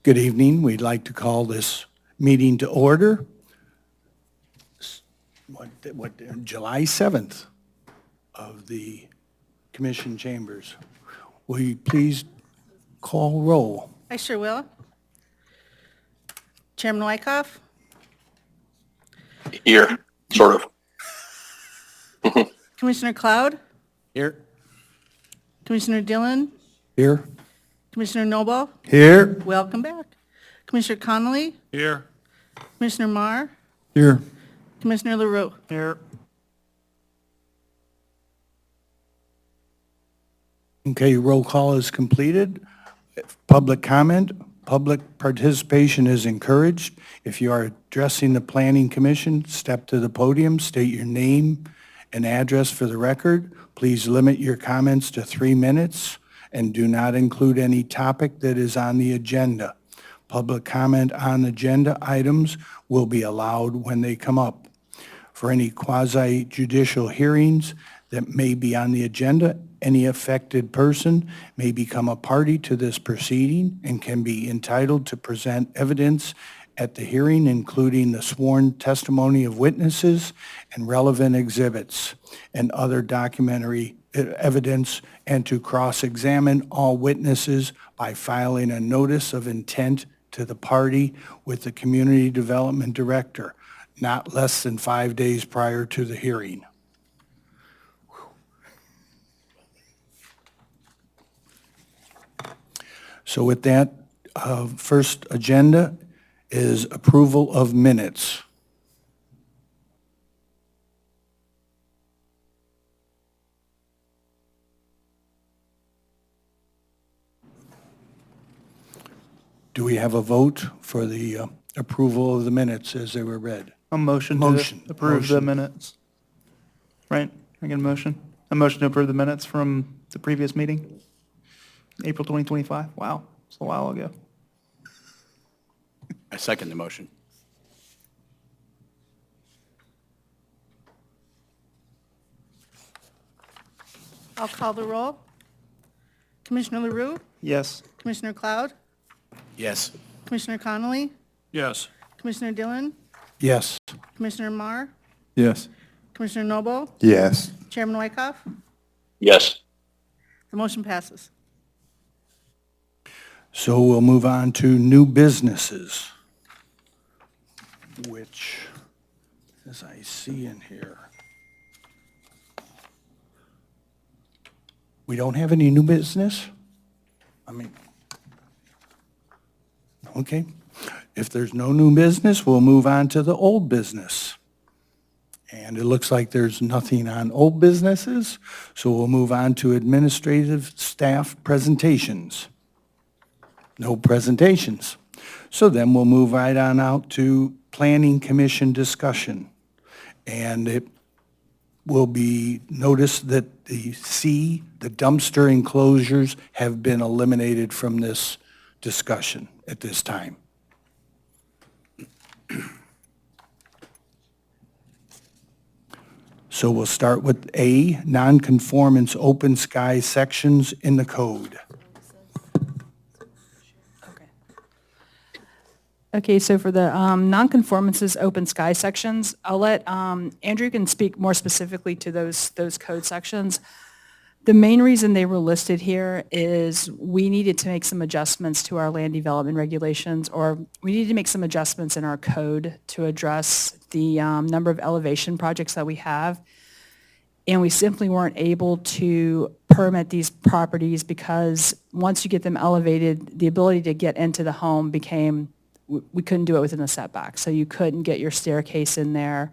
Good evening. We'd like to call this meeting to order. July 7th of the Commission Chambers. Will you please call roll? I sure will. Chairman Wyckoff, Here, sort of. Commissioner Cloud, Here. Commissioner Dillon, Here. Commissioner Noble, Here. welcome back. Commissioner Connolly, Here. Commissioner Marr, Here. Commissioner LaRue. Here. Okay, roll call is completed. Public comment, public participation is encouraged. If you are addressing the Planning Commission, step to the podium, state your name and address for the record. Please limit your comments to 3 minutes and do not include any topic that is on the agenda. Public comment on agenda items will be allowed when they come up. For any quasi-judicial hearings that may be on the agenda, any affected person may become a party to this proceeding and can be entitled to present evidence at the hearing, including the sworn testimony of witnesses and relevant exhibits and other documentary evidence, and to cross-examine all witnesses by filing a notice of intent to the party with the Community Development Director, not less than 5 days prior to the hearing. So with that, first agenda is approval of minutes. Do we have a vote for the approval of the minutes as they were read? A motion Motion. to approve the Motion. minutes. Right? I get a motion? A motion to approve the minutes from the previous meeting? April 2025? Wow, it's a while ago. I second the motion. I'll call the roll. Commissioner LaRue, Yes. Commissioner Cloud, Yes. Commissioner Connolly, Yes. Commissioner Dillon, Yes. Commissioner Marr, Yes. Commissioner Noble, Yes. Chairman Wyckoff. Yes. The motion passes. So we'll move on to new businesses, which, as I see in here, we don't have any new business? I mean, okay. If there's no new business, we'll move on to the old business. And it looks like there's nothing on old businesses, so we'll move on to administrative staff presentations. No presentations. So then we'll move right on out to Planning Commission discussion. And it will be noticed that the dumpster enclosures have been eliminated from this discussion at this time. So we'll start with A, nonconformance open sky sections in the code. Okay, so for the nonconformances open sky sections, I'll let Andrew can speak more specifically to those code sections. The main reason they were listed here is we needed to make some adjustments to our land development regulations, or we needed to make some adjustments in our code to address the number of elevation projects that we have. And we simply weren't able to permit these properties because once you get them elevated, the ability to get into the home became, we couldn't do it within the setback. So you couldn't get your staircase in there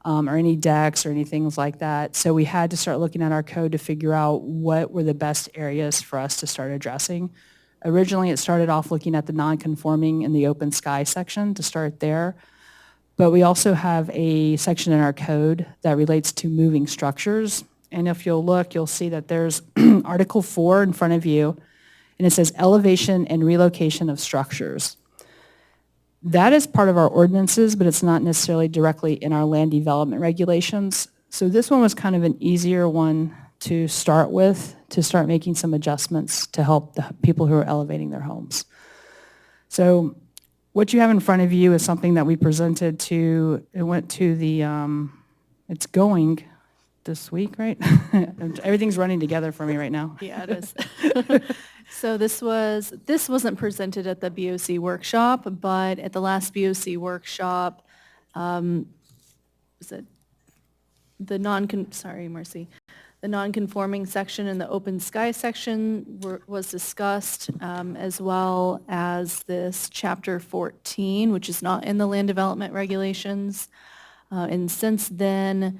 or any decks or anything like that. So we had to start looking at our code to figure out what were the best areas for us to start addressing. Originally, it started off looking at the non-conforming and the open sky section to start there. But we also have a section in our code that relates to moving structures. And if you'll look, you'll see that there's Article 4 in front of you, and it says elevation and relocation of structures. That is part of our ordinances, but it's not necessarily directly in our land development regulations. So this one was kind of an easier one to start with, to start making some adjustments to help the people who are elevating their homes. So what you have in front of you is something that we presented to, it went to the, it's going this week, right? Everything's running together for me right now. Yeah, it is. So this wasn't presented at the BOC workshop, but at the last BOC workshop, was it the the non-conforming section and the open sky section was discussed, as well as this chapter 14, which is not in the land development regulations. And since then,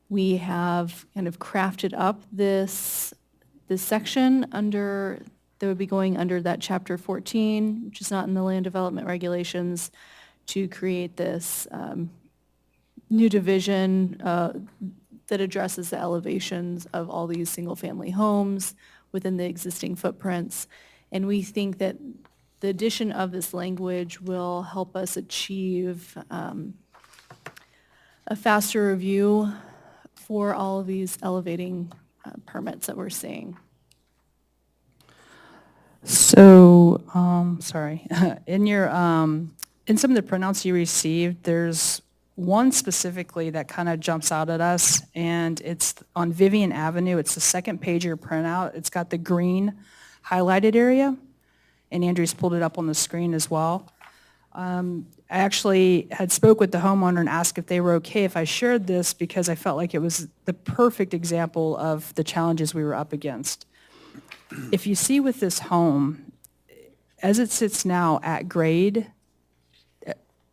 we have kind of crafted up this section that would be going under that chapter 14, which is not in the land development regulations, to create this new division that addresses the elevations of all these single-family homes within the existing footprints. And we think that the addition of this language will help us achieve a faster review for all of these elevating permits that we're seeing. So, sorry, in some of the printouts you received, there's one specifically that kind of jumps out at us, and it's on Vivian Avenue. It's the second page of your printout. It's got the green highlighted area, and Andrew's pulled it up on the screen as well. I actually had spoke with the homeowner and asked if they were okay if I shared this because I felt like it was the perfect example of the challenges we were up against. If you see with this home, as it sits now at grade,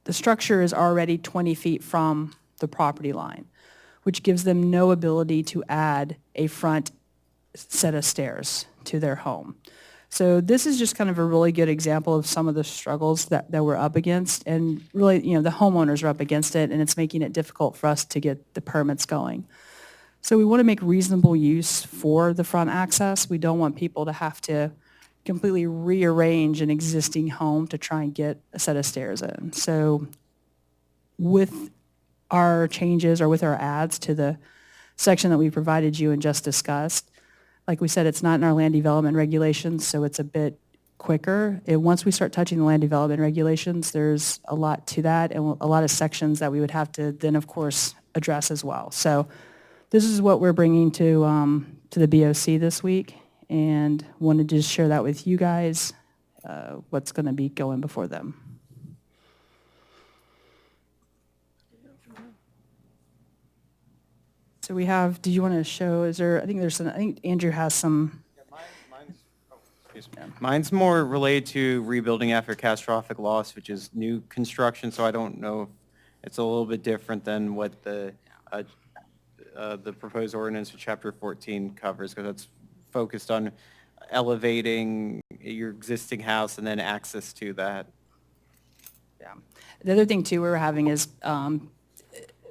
the structure is already 20 feet from the property line, which gives them no ability to add a front set of stairs to their home. So this is just kind of a really good example of some of the struggles that we're up against, and really, the homeowners are up against it, and it's making it difficult for us to get the permits going. So we want to make reasonable use for the front access. We don't want people to have to completely rearrange an existing home to try and get a set of stairs in. So with our changes or with our adds to the section that we provided you and just discussed, like we said, it's not in our land development regulations, so it's a bit quicker. Once we start touching the land development regulations, there's a lot to that and a lot of sections that we would have to then, of course, address as well. So this is what we're bringing to the BOC this week, and wanted to just share that with you guys, what's going to be going before them. So we have, do you want to show, I think Andrew has some. Mine's more related to rebuilding after catastrophic loss, which is new construction, so I don't know if it's a little bit different than what the proposed ordinance for Chapter 14 covers, because it's focused on elevating your existing house and then access to that. Yeah. The other thing, too, we were having is,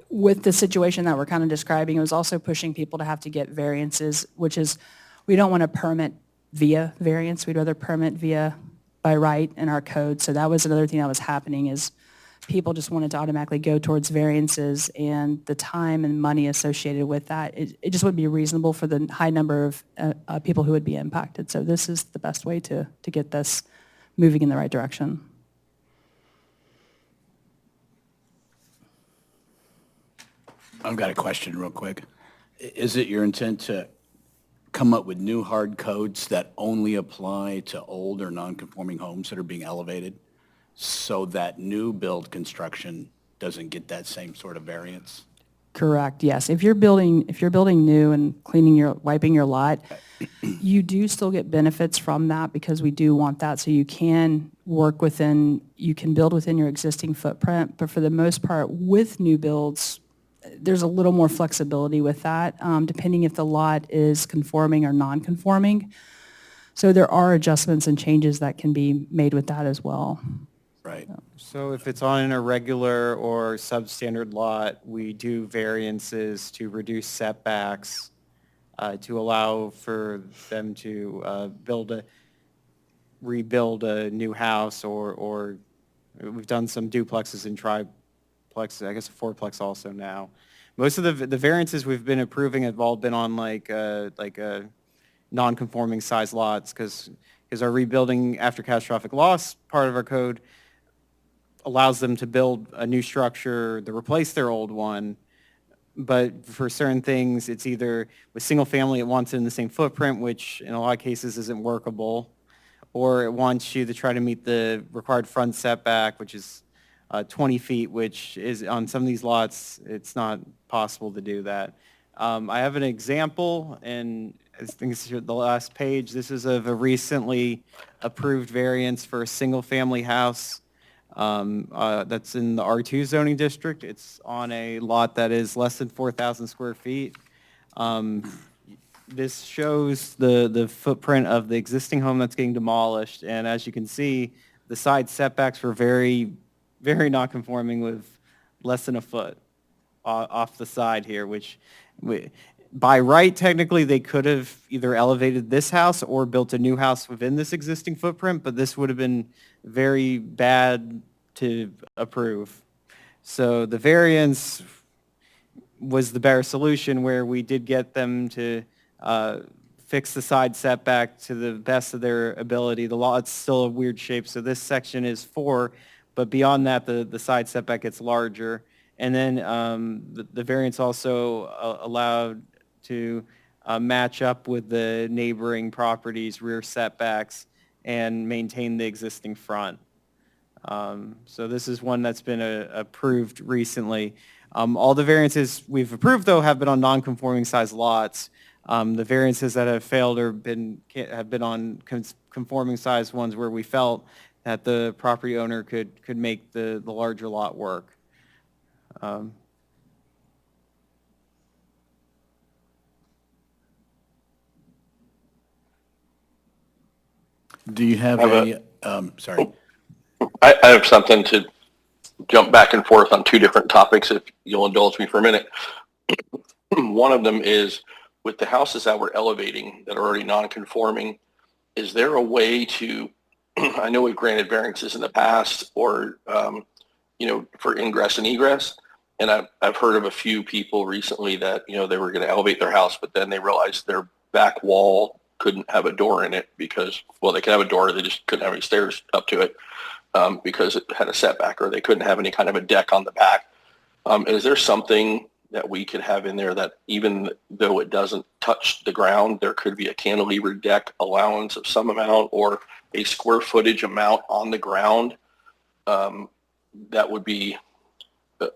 with the situation that we're kind of describing, it was also pushing people to have to get variances, which is, we don't want to permit via variance. We'd rather permit by right in our code. So that was another thing that was happening, is people just wanted to automatically go towards variances, and the time and money associated with that, it just wouldn't be reasonable for the high number of people who would be impacted. So this is the best way to get this moving in the right direction. I've got a question real quick. Is it your intent to come up with new hard codes that only apply to old or non-conforming homes that are being elevated, so that new build construction doesn't get that same sort of variance? Correct, yes. If you're building new and wiping your lot, you do still get benefits from that, because we do want that. So you can you can build within your existing footprint, but for the most part, with new builds, there's a little more flexibility with that, depending if the lot is conforming or non-conforming. So there are adjustments and changes that can be made with that as well. Right. So if it's on an irregular or substandard lot, we do variances to reduce setbacks, to allow for them to rebuild a new house, or we've done some duplexes and triplexes, I guess a fourplex also now. Most of the variances we've been approving have all been on like non-conforming size lots, because because our rebuilding after catastrophic loss part of our code allows them to build a new structure to replace their old one. But for certain things, it's either with single family, it wants it in the same footprint, which in a lot of cases isn't workable, or it wants you to try to meet the required front setback, which is 20 feet, which is on some of these lots, it's not possible to do that. I have an example, and I think this is the last page. This is of a recently approved variance for a single-family house that's in the R2 zoning district. It's on a lot that is less than 4,000 square feet. This shows the footprint of the existing home that's getting demolished, and as you can see, the side setbacks were very, very non-conforming with less than a foot off the side here, which by right, technically, they could have either elevated this house or built a new house within this existing footprint, but this would have been very bad to approve. So the variance was the better solution, where we did get them to fix the side setback to the best of their ability. The lot's still a weird shape, so this section is 4, but beyond that, the side setback gets larger. And then the variance also allowed to match up with the neighboring properties' rear setbacks and maintain the existing front. So this is one that's been approved recently. All the variances we've approved, though, have been on non-conforming size lots. The variances that have failed have been on conforming size ones where we felt that the property owner could make the larger lot work. Do you have sorry. I have something to jump back and forth on two different topics, if you'll indulge me for a minute. One of them is with the houses that we're elevating that are already non-conforming, is there a way to, I know we've granted variances in the past or, for ingress and egress. And I've heard of a few people recently that, they were going to elevate their house, but then they realized their back wall couldn't have a door in it because, well, they could have a door, they just couldn't have any stairs up to it because it had a setback, or they couldn't have any kind of a deck on the back. Is there something that we could have in there that even though it doesn't touch the ground, there could be a cantilever deck allowance of some amount or a square footage amount on the ground that would be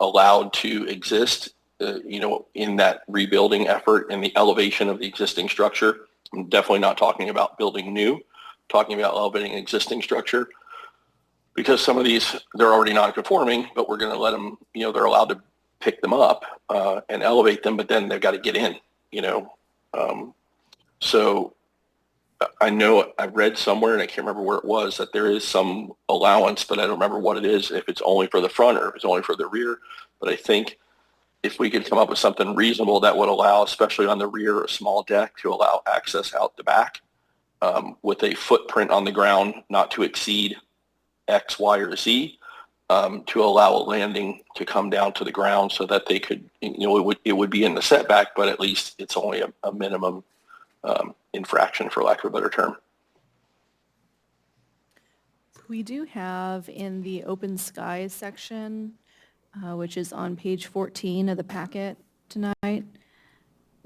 allowed to exist, in that rebuilding effort and the elevation of the existing structure? I'm definitely not talking about building new, talking about elevating existing structure, because some of these, they're already non-conforming, but we're going to let them, they're allowed to pick them up and elevate them, but then they've got to get in, so I know I read somewhere, and I can't remember where it was, that there is some allowance, but I don't remember what it is, if it's only for the front or if it's only for the rear. But I think if we could come up with something reasonable that would allow, especially on the rear, a small deck to allow access out the back with a footprint on the ground not to exceed X, Y, or Z, to allow a landing to come down to the ground so that they could, it would be in the setback, but at least it's only a minimum infraction, for lack of a better term. We do have in the open skies section, which is on page 14 of the packet tonight,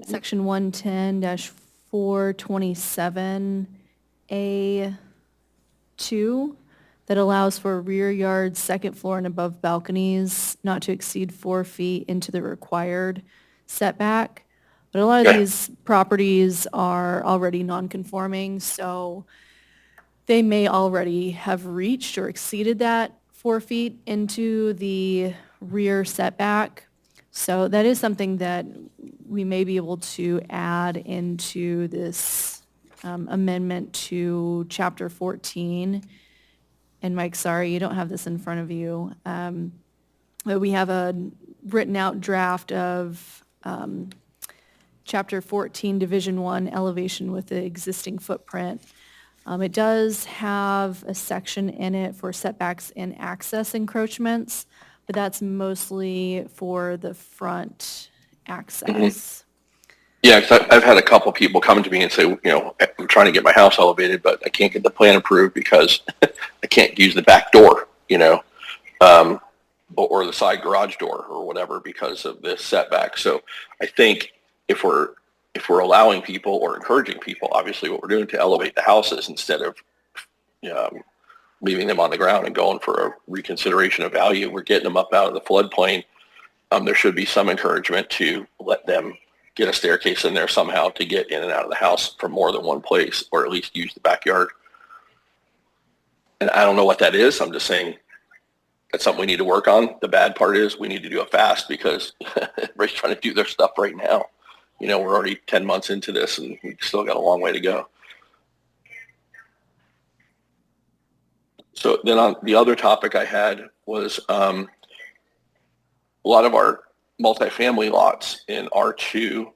section 110-427A2, that allows for rear yard, second floor, and above balconies not to exceed 4 feet into the required setback. But a lot of these properties are already non-conforming, so they may already have reached or exceeded that 4 feet into the rear setback. So that is something that we may be able to add into this amendment to Chapter 14. And Mike, sorry, you don't have this in front of you. But we have a written out draft of Chapter 14, Division 1, elevation with the existing footprint. It does have a section in it for setbacks and access encroachments, but that's mostly for the front access. Yeah, because I've had a couple people come to me and say, I'm trying to get my house elevated, but I can't get the plan approved because I can't use the back door, or the side garage door or whatever because of this setback. So I think if we're allowing people or encouraging people, obviously what we're doing to elevate the houses instead of leaving them on the ground and going for a reconsideration of value, we're getting them up out of the floodplain. There should be some encouragement to let them get a staircase in there somehow to get in and out of the house from more than one place, or at least use the backyard. And I don't know what that is. I'm just saying that's something we need to work on. The bad part is we need to do it fast because everybody's trying to do their stuff right now. We're already 10 months into this and we still got a long way to go. So then on the other topic I had was a lot of our multifamily lots in R2,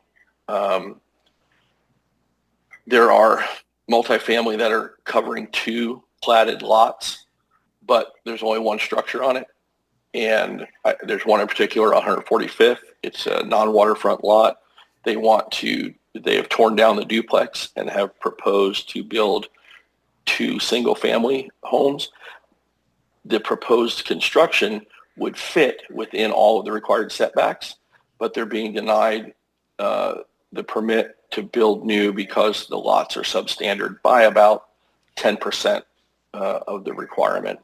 there are multifamily that are covering 2 platted lots, but there's only one structure on it. And there's one in particular, 145th. It's a non-waterfront lot. They have torn down the duplex and have proposed to build 2 single-family homes. The proposed construction would fit within all of the required setbacks, but they're being denied the permit to build new because the lots are substandard by about 10% of the requirement.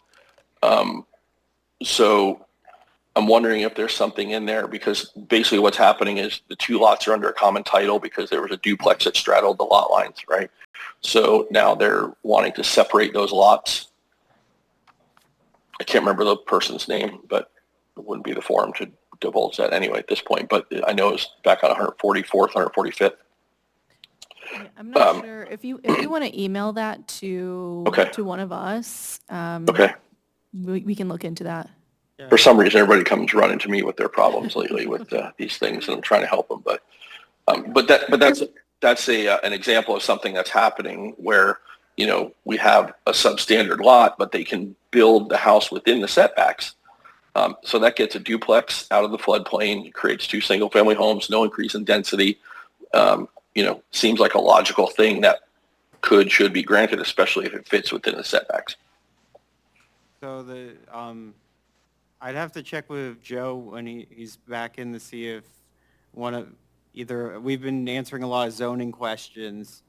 So I'm wondering if there's something in there, because basically what's happening is the 2 lots are under a common title because there was a duplex that straddled the lot lines, right? So now they're wanting to separate those lots. I can't remember the person's name, but it wouldn't be the forum to divulge that anyway at this point. But I know it's back on 144th, 145th. I'm not sure, if you want to email that to one of us, Okay. we can look into that. For some reason, everybody comes running to me with their problems lately with these things, and I'm trying to help them. But that's an example of something that's happening where we have a substandard lot, but they can build the house within the setbacks. So that gets a duplex out of the floodplain, creates 2 single-family homes, no increase in density. Seems like a logical thing that should be granted, especially if it fits within the setbacks. So I'd have to check with Joe when he's back in to see if we've been answering a lot of zoning questions.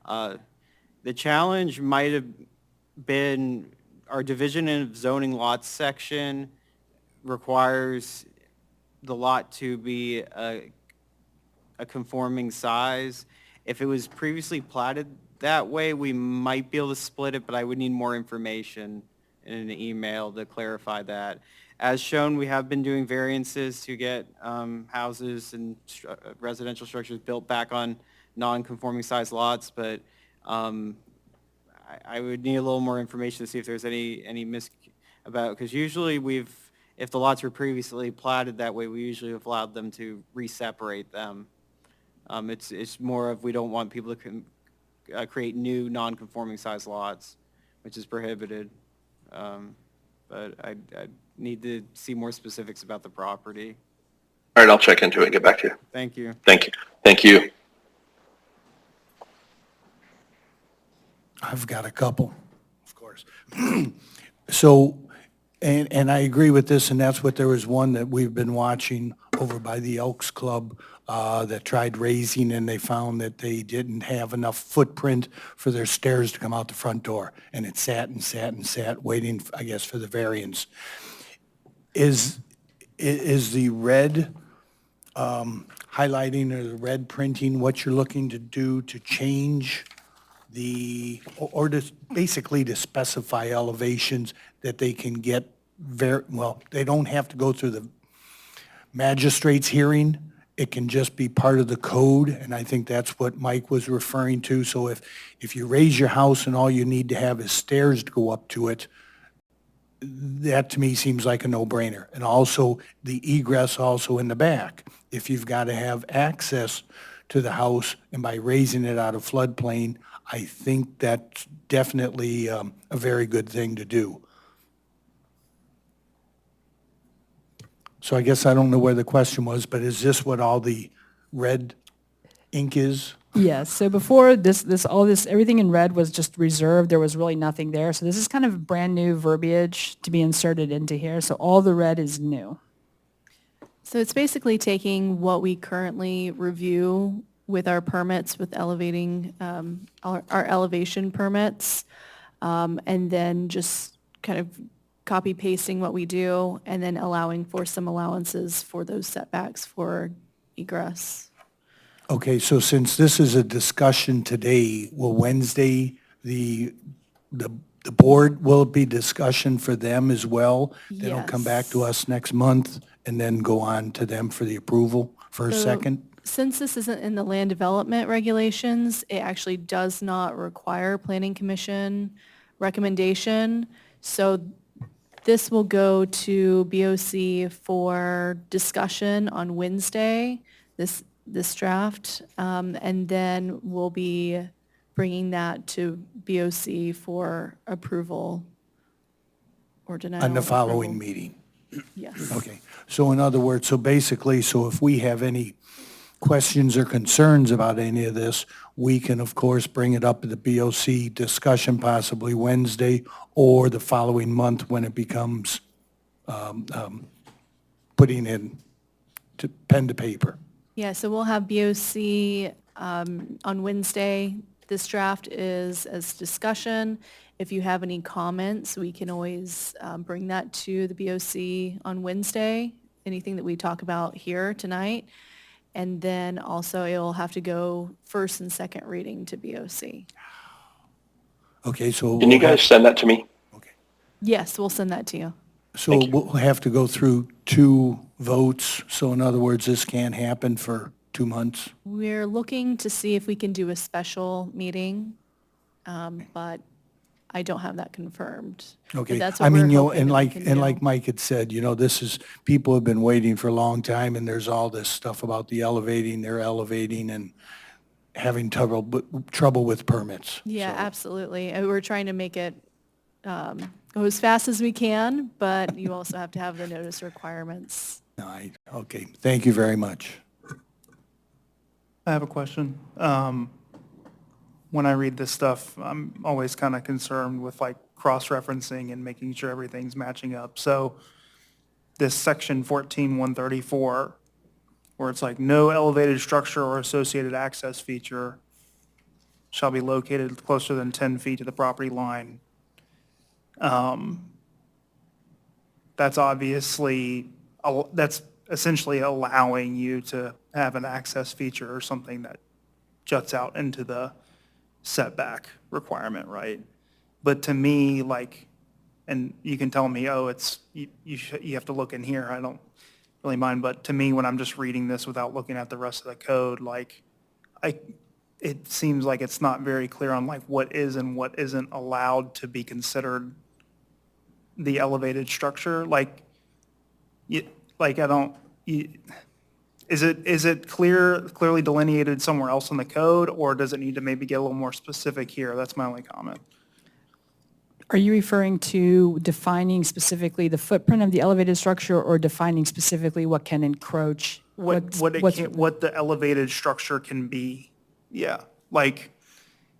The challenge might have been our division of zoning lots section requires the lot to be a conforming size. If it was previously platted that way, we might be able to split it, but I would need more information in an email to clarify that. As shown, we have been doing variances to get houses and residential structures built back on non-conforming size lots, but I would need a little more information to see if there's any because usually if the lots were previously platted that way, we usually have allowed them to re-separate them. It's more of we don't want people to create new non-conforming size lots, which is prohibited. But I need to see more specifics about the property. All right, I'll check into it and get back to you. Thank you. Thank you. Thank you. I've got a couple, of course. So, and I agree with this, and that's what there was one that we've been watching over by the Elks Club that tried raising, and they found that they didn't have enough footprint for their stairs to come out the front door. And it sat and sat and sat, waiting, I guess, for the variance. Is the red highlighting or the red printing what you're looking to do to change or to basically to specify elevations that they can get they don't have to go through the magistrate's hearing. It can just be part of the code, and I think that's what Mike was referring to. So if you raise your house and all you need to have is stairs to go up to it, that to me seems like a no-brainer. And also the egress also in the back. If you've got to have access to the house, and by raising it out of floodplain, I think that's definitely a very good thing to do. So I guess I don't know where the question was, but is this what all the red ink is? Yes, so before everything in red was just reserved, there was really nothing there. So this is kind of brand new verbiage to be inserted into here, so all the red is new. So it's basically taking what we currently review with our permits, with elevating, our elevation permits, and then just kind of copy pasting what we do, and then allowing for some allowances for those setbacks for egress. Okay, so since this is a discussion today, will Wednesday, the board, will it be discussion for them as well? Then it'll come back to Yes. us next month and then go on to them for the approval for a So, second? Since this isn't in the land development regulations, it actually does not require planning commission recommendation. So this will go to BOC for discussion on Wednesday, this draft, and then we'll be bringing that to BOC for approval or denial. On the of following approval. meeting? Yes. Okay, so in other words, so basically, so if we have any questions or concerns about any of this, we can, of course, bring it up at the BOC discussion possibly Wednesday or the following month when it becomes putting in to pen to paper. Yeah, so we'll have BOC on Wednesday. This draft is as discussion. If you have any comments, we can always bring that to the BOC on Wednesday, anything that we talk about here tonight. And then also it'll have to go first and second reading to BOC. Okay, so. Can you guys send that to me? Okay. Yes, we'll send that to you. So Thank you. we'll have to go through 2 votes. So in other words, this can't happen for 2 months? We're looking to see if we can do a special meeting, but I don't have that confirmed. But Okay, that's I what we're mean, hoping and that we can do. like Mike had said, this is, people have been waiting for a long time, and there's all this stuff about the elevating, they're elevating and having trouble with permits. Yeah, So, absolutely. We're trying to make it go as fast as we can, but you also have to have the notice requirements. Okay, thank you very much. I have a question. When I read this stuff, I'm always kind of concerned with like cross-referencing and making sure everything's matching up. So this section 14-134, where it's like no elevated structure or associated access feature shall be located closer than 10 feet to the property line. That's obviously, that's essentially allowing you to have an access feature or something that juts out into the setback requirement, right? But to me, like, and you can tell me, oh, it's, you have to look in here, I don't really mind, but to me, when I'm just reading this without looking at the rest of the code, like, it seems like it's not very clear on like what is and what isn't allowed to be considered the elevated structure, like, I don't, is it clearly delineated somewhere else in the code, or does it need to maybe get a little more specific here? That's my only comment. Are you referring to defining specifically the footprint of the elevated structure or defining specifically what can encroach? What the elevated structure can be, yeah, like,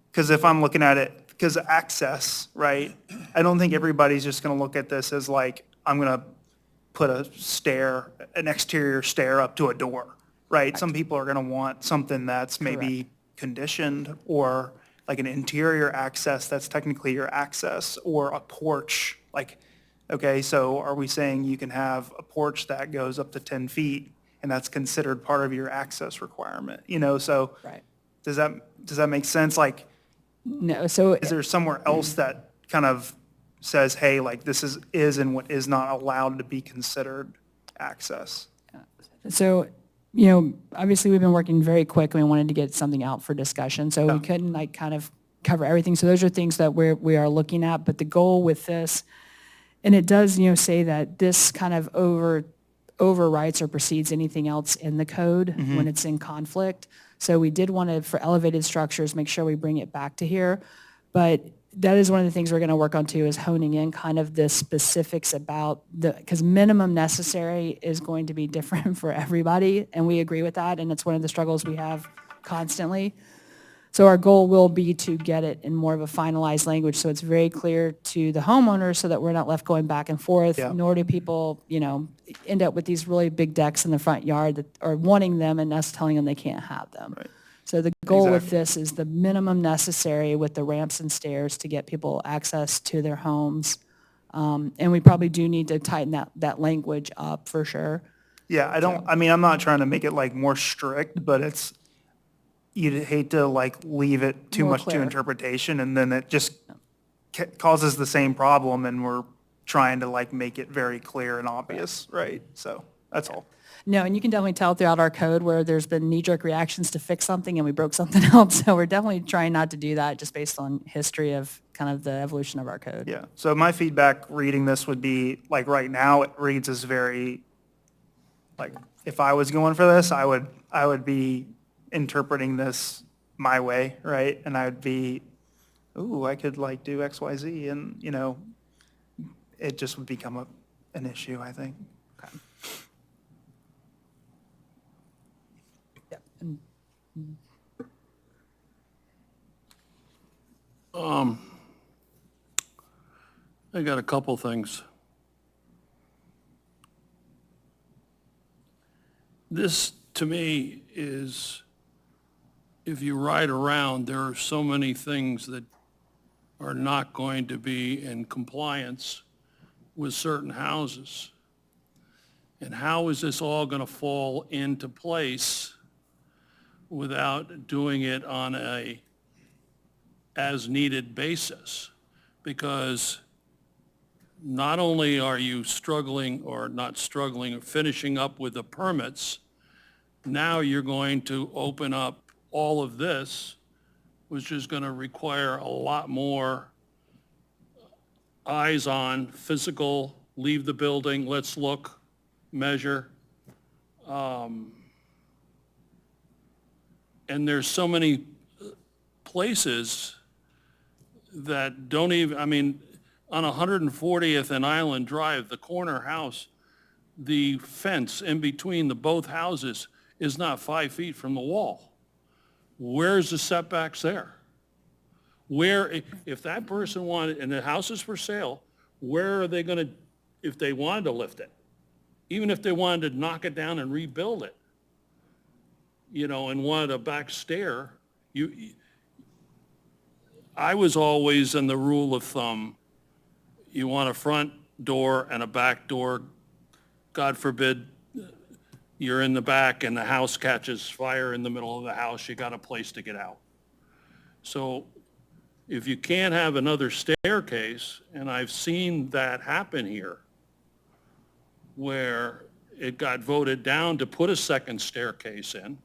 because if I'm looking at it, because access, right, I don't think everybody's just going to look at this as like, I'm going to put an exterior stair up to a door, right? Some people are going to want something that's maybe conditioned, or like an interior access that's technically your access, or a porch, like, okay, so are we saying you can have a porch that goes up to 10 feet and that's considered part of your access requirement, so Right. does that make sense? Like, No, so is there somewhere else that kind of says, hey, like this is and what is not allowed to be considered access? So, obviously we've been working very quick and we wanted to get something out for discussion. So we couldn't like kind of cover everything. So those are things that we are looking at. But the goal with this, and it does, say that this kind of overwrites or precedes anything else in the code when it's in conflict. So we did want to, for elevated structures, make sure we bring it back to here. But that is one of the things we're going to work on too, is honing in kind of the specifics about because minimum necessary is going to be different for everybody, and we agree with that, and it's one of the struggles we have constantly. So our goal will be to get it in more of a finalized language, so it's very clear to the homeowners, so that we're not left going back and forth, Yeah. nor do people, end up with these really big decks in the front yard that are wanting them and us telling them they can't have them. Right. So the goal with Exactly. this is the minimum necessary with the ramps and stairs to get people access to their homes. And we probably do need to tighten that language up for sure. Yeah, I'm not trying to make it like more strict, but you'd hate to like leave it too More much to clear. interpretation, and then it just causes the same problem, and we're trying to like make it very clear and obvious, right? So, that's all. No, and you can definitely tell throughout our code where there's been knee-jerk reactions to fix something and we broke something else. So we're definitely trying not to do that, just based on history of kind of the evolution of our code. Yeah, so my feedback reading this would be, like, right now, it reads as very, like, if I was going for this, I would be interpreting this my way, right? And I would be, ooh, I could like do X, Y, Z, and, it just would become an issue, I think. I got a couple things. This, to me, is, if you ride around, there are so many things that are not going to be in compliance with certain houses. And how is this all going to fall into place without doing it on a as-needed basis? Because not only are you struggling, or not struggling, or finishing up with the permits, now you're going to open up all of this, which is going to require a lot more eyes on, physical, leave the building, let's look, measure. And there's so many places that don't even, on 140th and Island Drive, the corner house, the fence in between both houses is not 5 feet from the wall. Where's the setbacks there? Where, if that person wanted, and the house is for sale, where are they going to, if they wanted to lift it? Even if they wanted to knock it down and rebuild it, and wanted a back stair, I was always in the rule of thumb, you want a front door and a back door. God forbid you're in the back and the house catches fire in the middle of the house, you got a place to get out. So if you can't have another staircase, and I've seen that happen here, where it got voted down to put a second staircase in.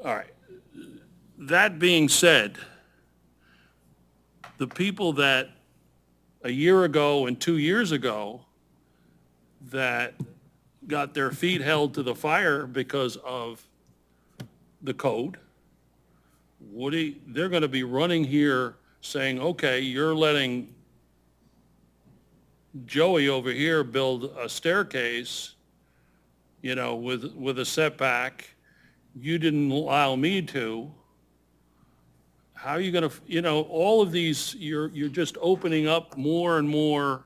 All right. That being said, the people that a year ago and 2 years ago that got their feet held to the fire because of the code, Woody, they're going to be running here saying, okay, you're letting Joey over here build a staircase, with a setback. You didn't allow me to. How are you going to, all of these, you're just opening up more and more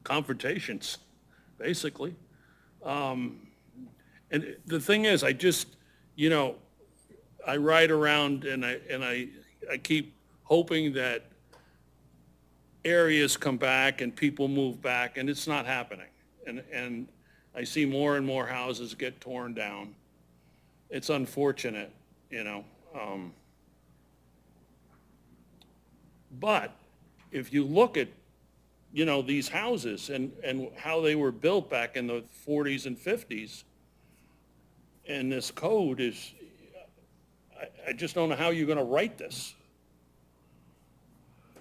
confrontations, basically. And the thing is, I just, I ride around and I keep hoping that areas come back and people move back, and it's not happening. And I see more and more houses get torn down. It's unfortunate, But if you look at, these houses and how they were built back in the 40s and 50s, and this code is, I just don't know how you're going to write this.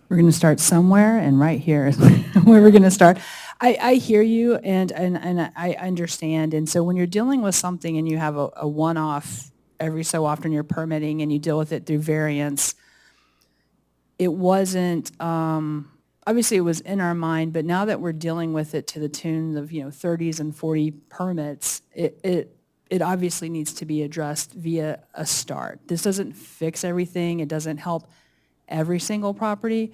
We're going to start somewhere, and right here is where we're going to start. I hear you, and I understand. And so when you're dealing with something and you have a one-off every so often you're permitting and you deal with it through variance, it wasn't obviously it was in our mind, but now that we're dealing with it to the tune of, 30s and 40 permits, it obviously needs to be addressed via a start. This doesn't fix everything. It doesn't help every single property.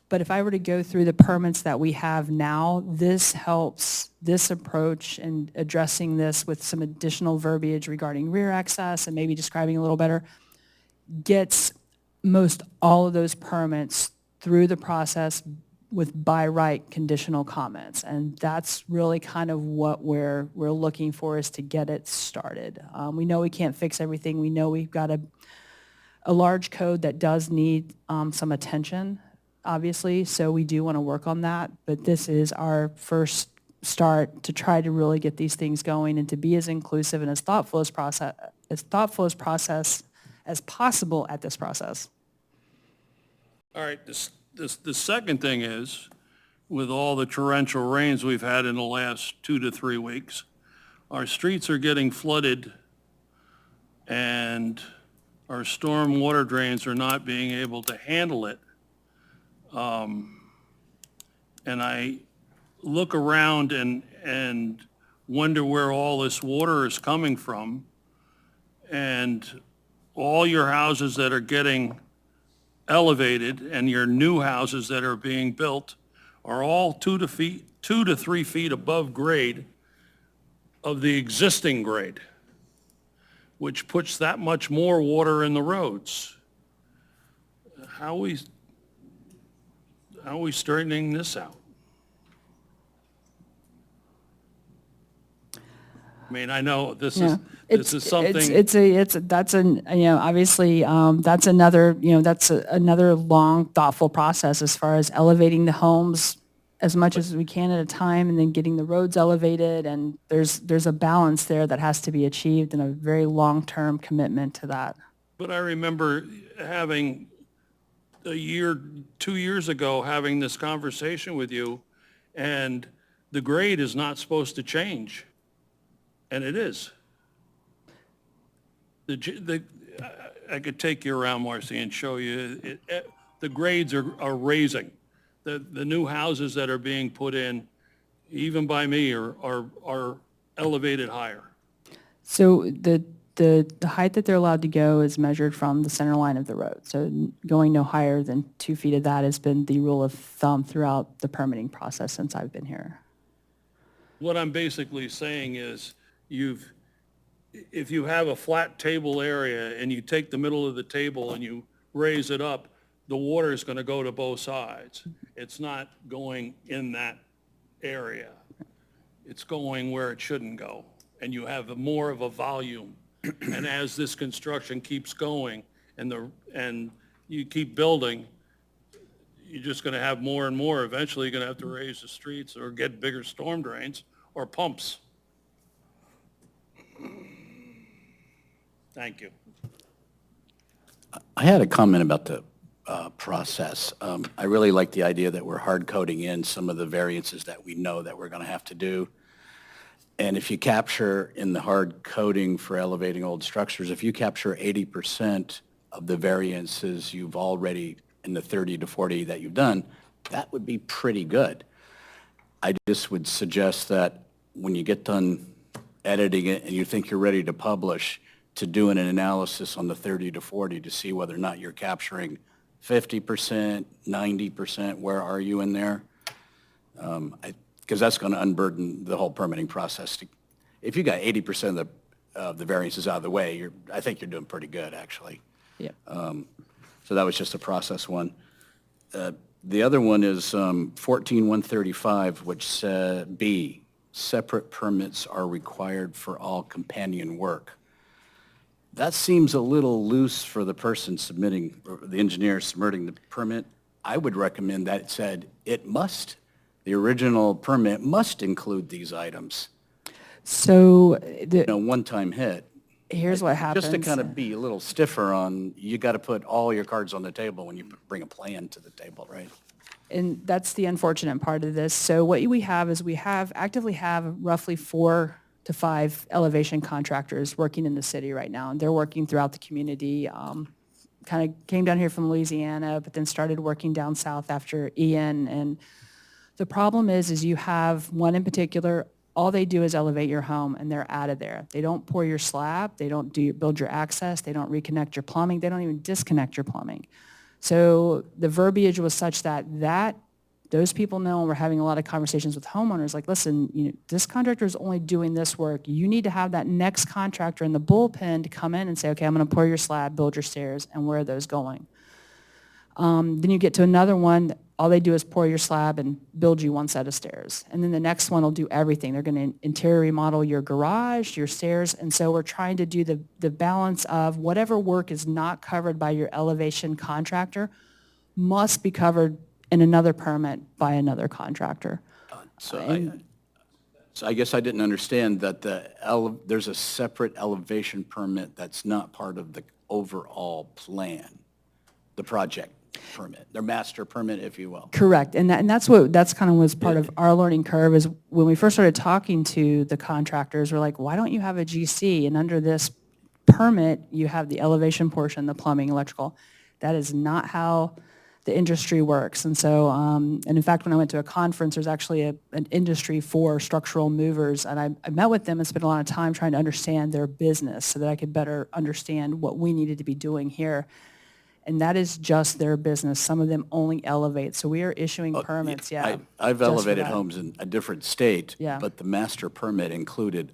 But if I were to go through the permits that we have now, this helps this approach and addressing this with some additional verbiage regarding rear access and maybe describing a little better, gets most all of those permits through the process with by right conditional comments. And that's really kind of what we're looking for, is to get it started. We know we can't fix everything. We know we've got a large code that does need some attention, obviously, so we do want to work on that. But this is our first start to try to really get these things going and to be as inclusive and as thoughtful as possible at this process. All right, the second thing is, with all the torrential rains we've had in the last 2 to 3 weeks, our streets are getting flooded and our storm water drains are not being able to handle it. And I look around and wonder where all this water is coming from. And all your houses that are getting elevated and your new houses that are being built are all 2 to 3 feet above grade of the existing grade, which puts that much more water in the roads. How are we straightening this out? I mean, I know this is something. Obviously, that's another long, thoughtful process as far as elevating the homes as much as we can at a time, and then getting the roads elevated, and there's a balance there that has to be achieved, and a very long-term commitment to that. But I remember having 2 years ago, having this conversation with you, and the grade is not supposed to change. And it is. I could take you around, Marcy, and show you, the grades are raising. The new houses that are being put in, even by me, are elevated higher. So the height that they're allowed to go is measured from the center line of the road. So going no higher than 2 feet of that has been the rule of thumb throughout the permitting process since I've been here. What I'm basically saying is, if you have a flat table area and you take the middle of the table and you raise it up, the water is going to go to both sides. It's not going in that area. It's going where it shouldn't go. And you have more of a volume. And as this construction keeps going and you keep building, you're just going to have more and more. Eventually, you're going to have to raise the streets or get bigger storm drains or pumps. Thank you. I had a comment about the process. I really like the idea that we're hard coding in some of the variances that we know that we're going to have to do. And if you capture in the hard coding for elevating old structures, if you capture 80% of the variances you've already, in the 30 to 40 that you've done, that would be pretty good. I just would suggest that when you get done editing it and you think you're ready to publish, to doing an analysis on the 30 to 40 to see whether or not you're capturing 50%, 90%, where are you in there? Because that's going to unburden the whole permitting process. If you got 80% of the variances out of the way, I think you're doing pretty good, actually. Yeah. So that was just a process one. The other one is 14135, which said B, separate permits are required for all companion work. That seems a little loose for the person submitting, or the engineer submitting the permit. I would recommend that it said it must. The original permit must include these items. So One-time hit. here's what happens. Just to kind of be a little stiffer on, you got to put all your cards on the table when you bring a plan to the table, right? And that's the unfortunate part of this. So what we have is actively have roughly 4 to 5 elevation contractors working in the city right now. And they're working throughout the community, kind of came down here from Louisiana, but then started working down south after Ian. And the problem is you have one in particular, all they do is elevate your home and they're out of there. They don't pour your slab, they don't build your access, they don't reconnect your plumbing, they don't even disconnect your plumbing. So the verbiage was such that those people know, and we're having a lot of conversations with homeowners, like, listen, this contractor is only doing this work. You need to have that next contractor in the bullpen to come in and say, okay, I'm going to pour your slab, build your stairs, and where are those going? Then you get to another one, all they do is pour your slab and build you one set of stairs. And then the next one will do everything. They're going to interior remodel your garage, your stairs, and so we're trying to do the balance of whatever work is not covered by your elevation contractor must be covered in another permit by another contractor. So I guess I didn't understand that there's a separate elevation permit that's not part of the overall plan, the project permit, their master permit, if you will. Correct, and that's kind of was part of our learning curve is when we first started talking to the contractors, we're like, why don't you have a GC? And under this permit, you have the elevation portion, the plumbing, electrical. That is not how the industry works. And so, and in fact, when I went to a conference, there's actually an industry for structural movers, and I met with them and spent a lot of time trying to understand their business so that I could better understand what we needed to be doing here. And that is just their business. Some of them only elevate. So we are issuing permits, yeah. I've just for elevated that. homes in a different state, Yeah. but the master permit included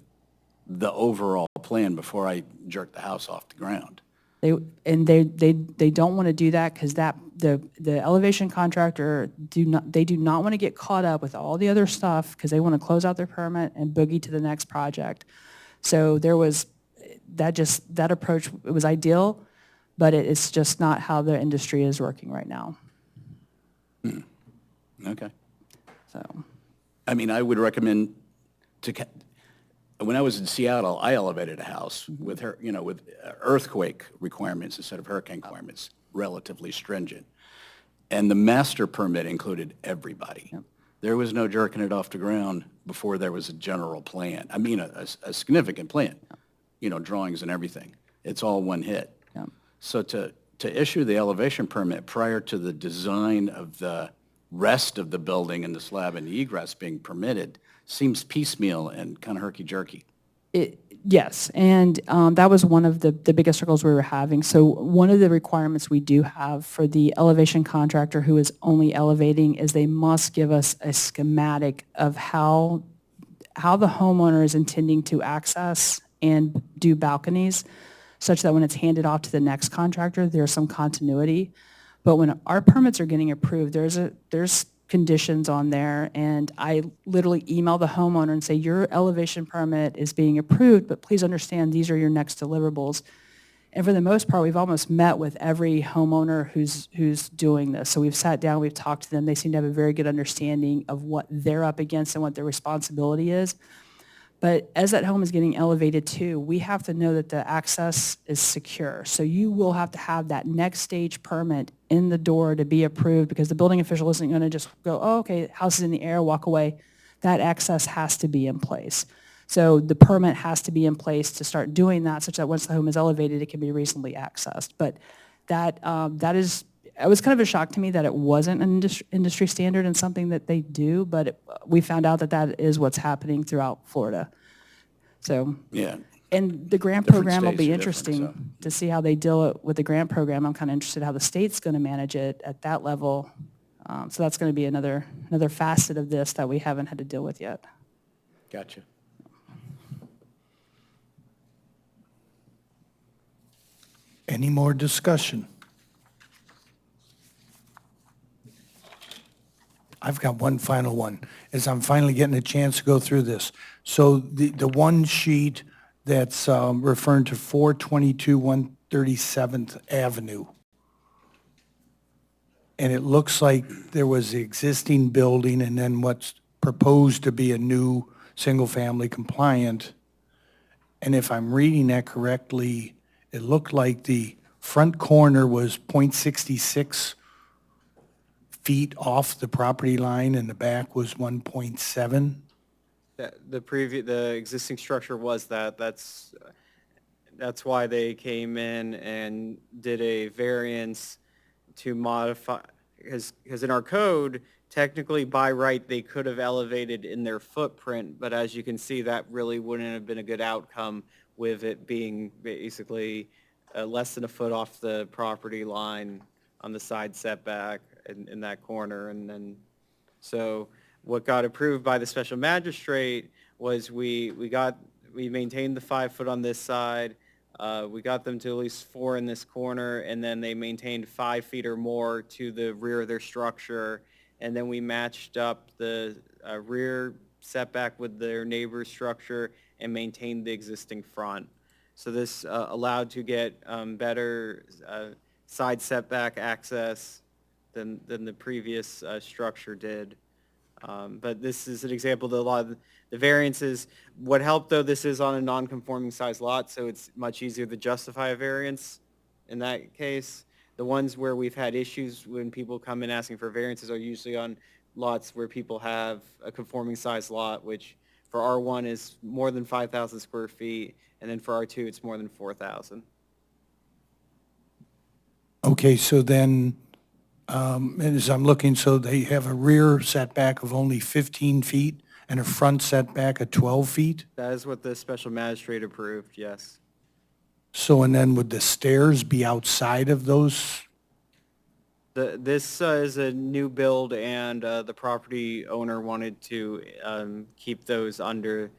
the overall plan before I jerked the house off the ground. They don't want to do that because the elevation contractor do not want to get caught up with all the other stuff because they want to close out their permit and boogie to the next project. So there was that approach. It was ideal, but it's just not how the industry is working right now. Okay. So I mean, I would recommend when I was in Seattle, I elevated a house with with earthquake requirements instead of hurricane requirements, relatively stringent. And the master permit included everybody. Yep. There was no jerking it off the ground before there was a general plan. I mean, a significant plan, drawings and everything. It's all one hit. Yep. So to issue the elevation permit prior to the design of the rest of the building and the slab and the egress being permitted seems piecemeal and kind of herky-jerky. Yes, and that was one of the biggest struggles we were having. So one of the requirements we do have for the elevation contractor who is only elevating is they must give us a schematic of how the homeowner is intending to access and do balconies, such that when it's handed off to the next contractor, there's some continuity. But when our permits are getting approved, there's conditions on there, and I literally email the homeowner and say, your elevation permit is being approved, but please understand these are your next deliverables. And for the most part, we've almost met with every homeowner who's doing this. So we've sat down, we've talked to them. They seem to have a very good understanding of what they're up against and what their responsibility is. But as that home is getting elevated too, we have to know that the access is secure. So you will have to have that next stage permit in the door to be approved because the building official isn't going to just go, oh, okay, house is in the air, walk away. That access has to be in place. So the permit has to be in place to start doing that such that once the home is elevated, it can be reasonably accessed. But it was kind of a shock to me that it wasn't an industry standard and something that they do, but we found out that is what's happening throughout Florida. So, Yeah. and the grant Different program will states be are different, interesting to see how they deal with the grant program. I'm kind of interested how the state's going to manage it at that level. So that's going to be another facet of this that we haven't had to deal with yet. Gotcha. Any more discussion? I've got one final one, as I'm finally getting a chance to go through this. So the one sheet that's referring to 422 137th Avenue, and it looks like there was the existing building and then what's proposed to be a new single-family compliant. And if I'm reading that correctly, it looked like the front corner was .66 feet off the property line and the back was 1.7. The existing structure was that. That's that's why they came in and did a variance to modify, because in our code, technically by right, they could have elevated in their footprint, but as you can see, that really wouldn't have been a good outcome with it being basically less than a foot off the property line on the side setback in that corner. And then, so what got approved by the special magistrate was we maintained the 5 foot on this side. We got them to at least 4 in this corner, and then they maintained 5 feet or more to the rear of their structure. And then we matched up the rear setback with their neighbor's structure and maintained the existing front. So this allowed to get better side setback access than the previous structure did. But this is an example that a lot of the variances, what helped though, this is on a non-conforming size lot, so it's much easier to justify a variance in that case. The ones where we've had issues when people come in asking for variances are usually on lots where people have a conforming size lot, which for R1 is more than 5,000 square feet, and then for R2 it's more than 4,000. Okay, so then, as I'm looking, so they have a rear setback of only 15 feet and a front setback of 12 feet? That is what the special magistrate approved, yes. So, and then would the stairs be outside of those? This is a new build, and the property owner wanted to keep those under,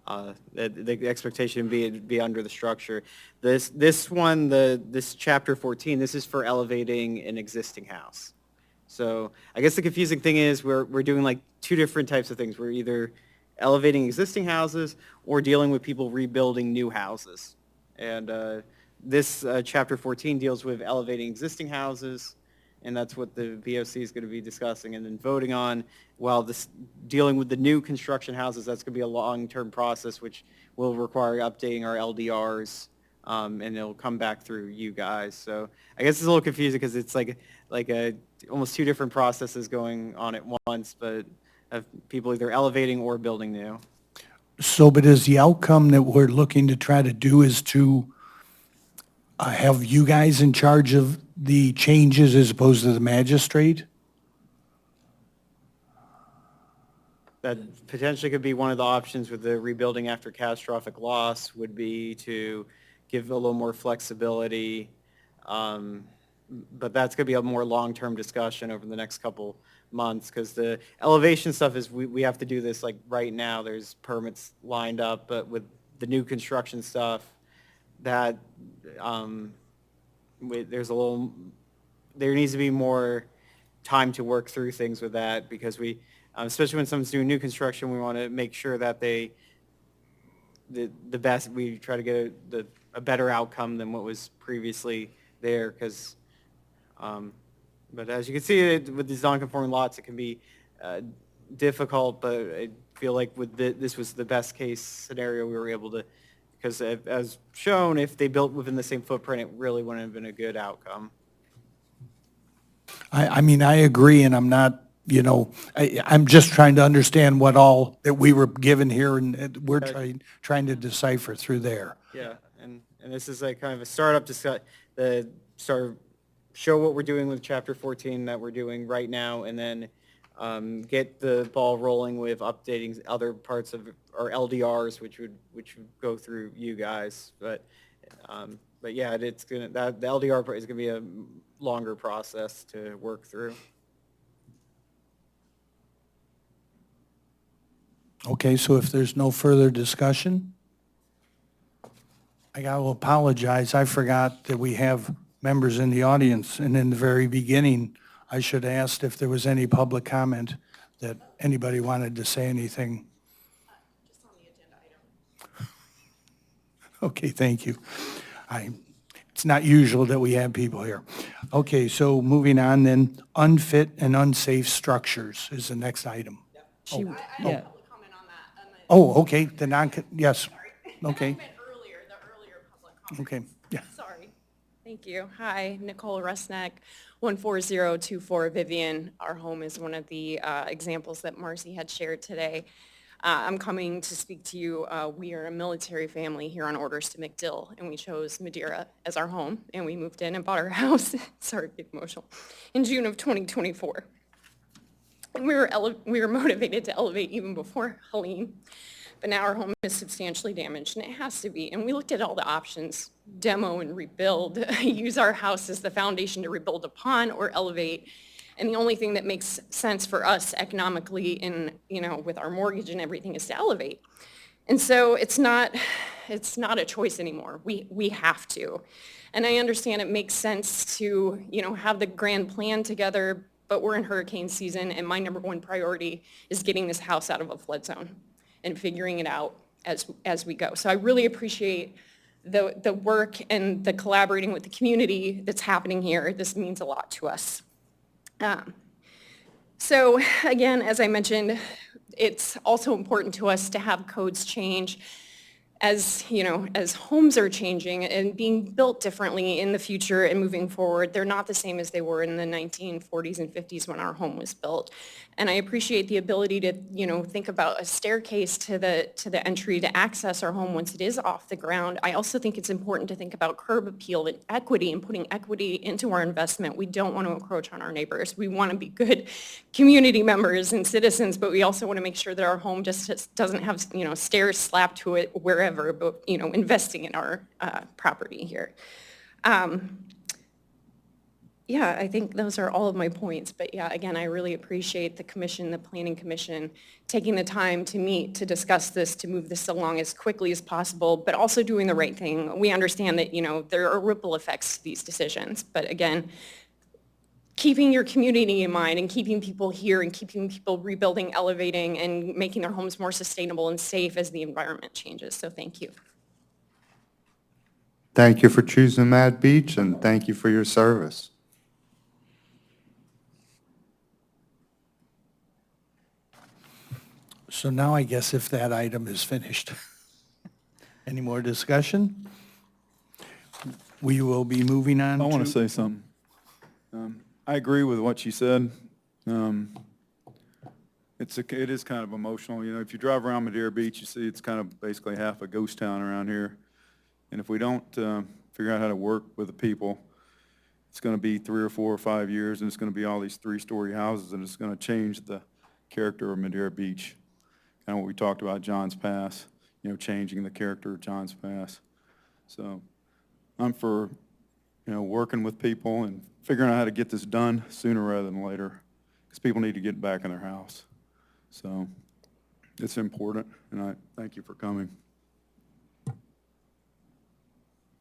the expectation be under the structure. This one, this chapter 14, this is for elevating an existing house. So I guess the confusing thing is we're doing like 2 different types of things. We're either elevating existing houses or dealing with people rebuilding new houses. And this chapter 14 deals with elevating existing houses, and that's what the BOC is going to be discussing and then voting on. While this dealing with the new construction houses, that's going to be a long-term process, which will require updating our LDRs, and it'll come back through you guys. So I guess it's a little confusing because it's like almost 2 different processes going on at once, but of people either elevating or building new. So, but is the outcome that we're looking to try to do is to have you guys in charge of the changes as opposed to the magistrate? That potentially could be one of the options with the rebuilding after catastrophic loss, would be to give a little more flexibility. But that's going to be a more long-term discussion over the next couple months, because the elevation stuff is, we have to do this like right now. There's permits lined up, but with the new construction stuff, that there needs to be more time to work through things with that, because we, especially when someone's doing new construction, we want to make sure that the best, we try to get a better outcome than what was previously there, because but as you can see, with these non-conforming lots, it can be difficult, but I feel like with this was the best case scenario we were able to, because as shown, if they built within the same footprint, it really wouldn't have been a good outcome. I mean, I agree, and I'm not, I'm just trying to understand what all that we were given here, and we're trying to decipher through there. Yeah, and this is like kind of a startup to show what we're doing with Chapter 14 that we're doing right now, and then get the ball rolling with updating other parts of our LDRs, which would go through you guys. But yeah, the LDR is gonna be a longer process to work through. Okay, so if there's no further discussion, I got to apologize. I forgot that we have members in the audience, and in the very beginning, I should have asked if there was any public comment, that anybody wanted to say anything. Just on the agenda item. Okay, thank you. It's not usual that we have people here. Okay, so moving on then, unfit and unsafe structures is the next item. I have public comment on that. Oh, okay, yes, okay, I meant earlier, the earlier public comment. okay, yeah. Sorry. Thank you. Hi, Nicole Rusnak, 14024 Vivian. Our home is one of the examples that Marcy had shared today. I'm coming to speak to you. We are a military family here on orders to MacDill, and we chose Madeira as our home, and we moved in and bought our house, sorry to get emotional, in June of 2024. And we were motivated to elevate even before Helene, but now our home is substantially damaged, and it has to be. And we looked at all the options, demo and rebuild, use our house as the foundation to rebuild upon, or elevate. And the only thing that makes sense for us economically and, with our mortgage and everything is to elevate. And so it's not a choice anymore. We have to. And I understand it makes sense to, have the grand plan together, but we're in hurricane season, and my number one priority is getting this house out of a flood zone and figuring it out as we go. So I really appreciate the work and the collaborating with the community that's happening here. This means a lot to us. So again, as I mentioned, it's also important to us to have codes change as homes are changing and being built differently in the future and moving forward. They're not the same as they were in the 1940s and 50s when our home was built. And I appreciate the ability to, think about a staircase to the entry to access our home once it is off the ground. I also think it's important to think about curb appeal and equity and putting equity into our investment. We don't want to encroach on our neighbors. We want to be good community members and citizens, but we also want to make sure that our home just doesn't have, stairs slapped to it wherever, but, investing in our property here. Yeah, I think those are all of my points. But yeah, again, I really appreciate the commission, the planning commission, taking the time to meet, to discuss this, to move this along as quickly as possible, but also doing the right thing. We understand that, there are ripple effects to these decisions. But again, keeping your community in mind and keeping people here and keeping people rebuilding, elevating, and making their homes more sustainable and safe as the environment changes. So thank you. Thank you for choosing Mad Beach, and thank you for your service. So now I guess if that item is finished. Any more discussion? We will be moving on to... I want to say something. I agree with what you said. It is kind of emotional. If you drive around Madeira Beach, you see it's kind of basically half a ghost town around here. And if we don't figure out how to work with the people, it's going to be 3 or 4 or 5 years, and it's going to be all these 3-story houses, and it's going to change the character of Madeira Beach. Kind of what we talked about Johns Pass, changing the character of Johns Pass. So I'm for, working with people and figuring out how to get this done sooner rather than later, because people need to get back in their house. So it's important, and I thank you for coming.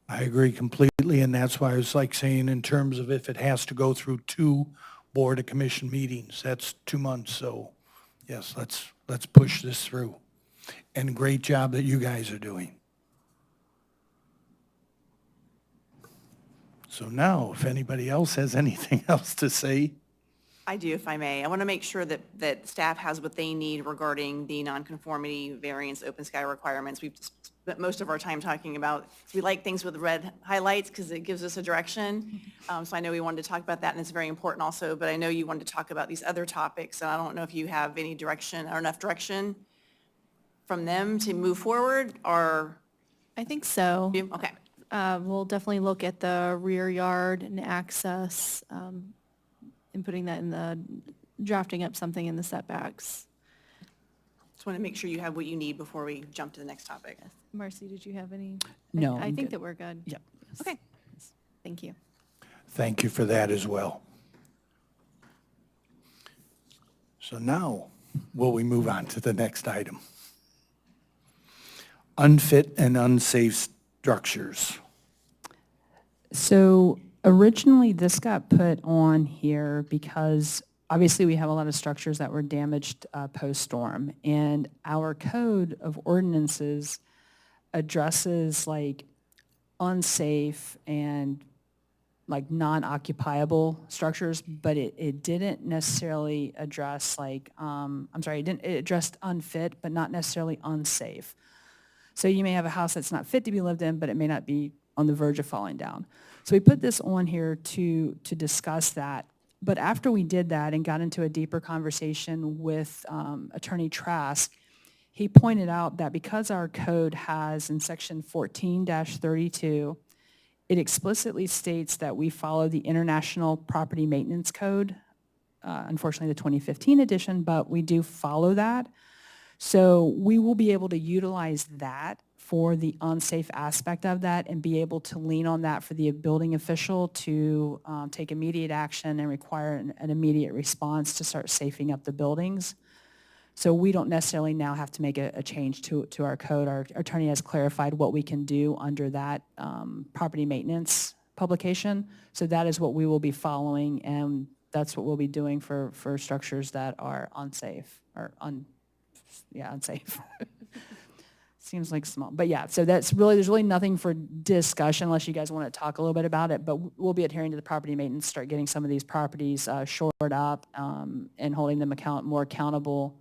I agree completely, and that's why I was saying in terms of if it has to go through 2 Board of Commission meetings, that's 2 months. So yes, let's push this through. And great job that you guys are doing. So now, if anybody else has anything else to say. I do, if I may. I want to make sure that staff has what they need regarding the nonconformity, variance, open sky requirements. We've spent most of our time talking about, we like things with red highlights because it gives us a direction. So I know we wanted to talk about that, and it's very important also, but I know you wanted to talk about these other topics, and I don't know if you have any direction or enough direction from them to move forward, or? I think so. Okay. We'll definitely look at the rear yard and access, and putting that in the, drafting up something in the setbacks. Just want to make sure you have what you need before we jump to the next topic. Marcy, did you have any? No, I I'm think good. that we're good. Yep. Okay. Thank you. Thank you for that as well. So now, will we move on to the next item? Unfit and unsafe structures. So originally, this got put on here because obviously we have a lot of structures that were damaged post-storm, and our code of ordinances addresses like unsafe and like non-occupiable structures, but it didn't necessarily address like, it addressed unfit, but not necessarily unsafe. So you may have a house that's not fit to be lived in, but it may not be on the verge of falling down. So we put this on here to discuss that. But after we did that and got into a deeper conversation with Attorney Trask, He pointed out that because our code has in section 14-32, it explicitly states that we follow the International Property Maintenance Code, unfortunately the 2015 edition, but we do follow that. So we will be able to utilize that for the unsafe aspect of that and be able to lean on that for the building official to take immediate action and require an immediate response to start safing up the buildings. So we don't necessarily now have to make a change to our code. Our attorney has clarified what we can do under that property maintenance publication. So that is what we will be following, and that's what we'll be doing for structures that are unsafe or unsafe. Seems like small, but yeah, so there's really nothing for discussion unless you guys want to talk a little bit about it, but we'll be adhering to the property maintenance, start getting some of these properties shored up and holding them more accountable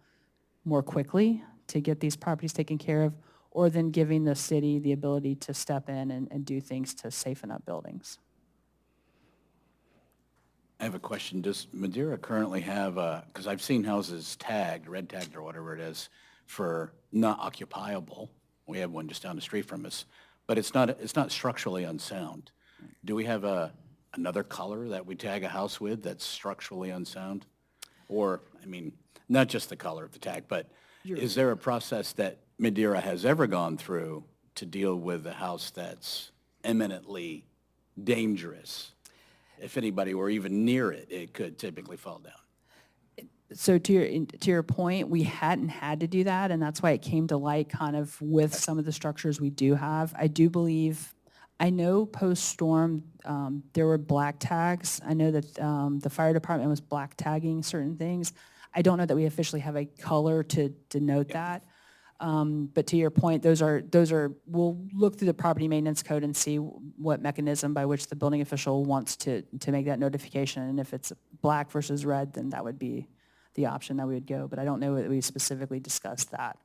more quickly to get these properties taken care of, or then giving the city the ability to step in and do things to safeten up buildings. I have a question. Does Madeira currently have, because I've seen houses tagged, red tagged or whatever it is, for not occupiable. We have one just down the street from us, but it's not structurally unsound. Do we have another color that we tag a house with that's structurally unsound? Or, I mean, not just the color of the tag, but is there a process that Madeira has ever gone through to deal with a house that's eminently dangerous? If anybody were even near it, it could typically fall down. So to your point, we hadn't had to do that, and that's why it came to light kind of with some of the structures we do have. I know post-storm, there were black tags. I know that the fire department was black tagging certain things. I don't know that we officially have a color to denote that. But to your point, we'll look through the property maintenance code and see what mechanism by which the building official wants to make that notification. And if it's black versus red, then that would be the option that we would go. But I don't know that we specifically discussed that.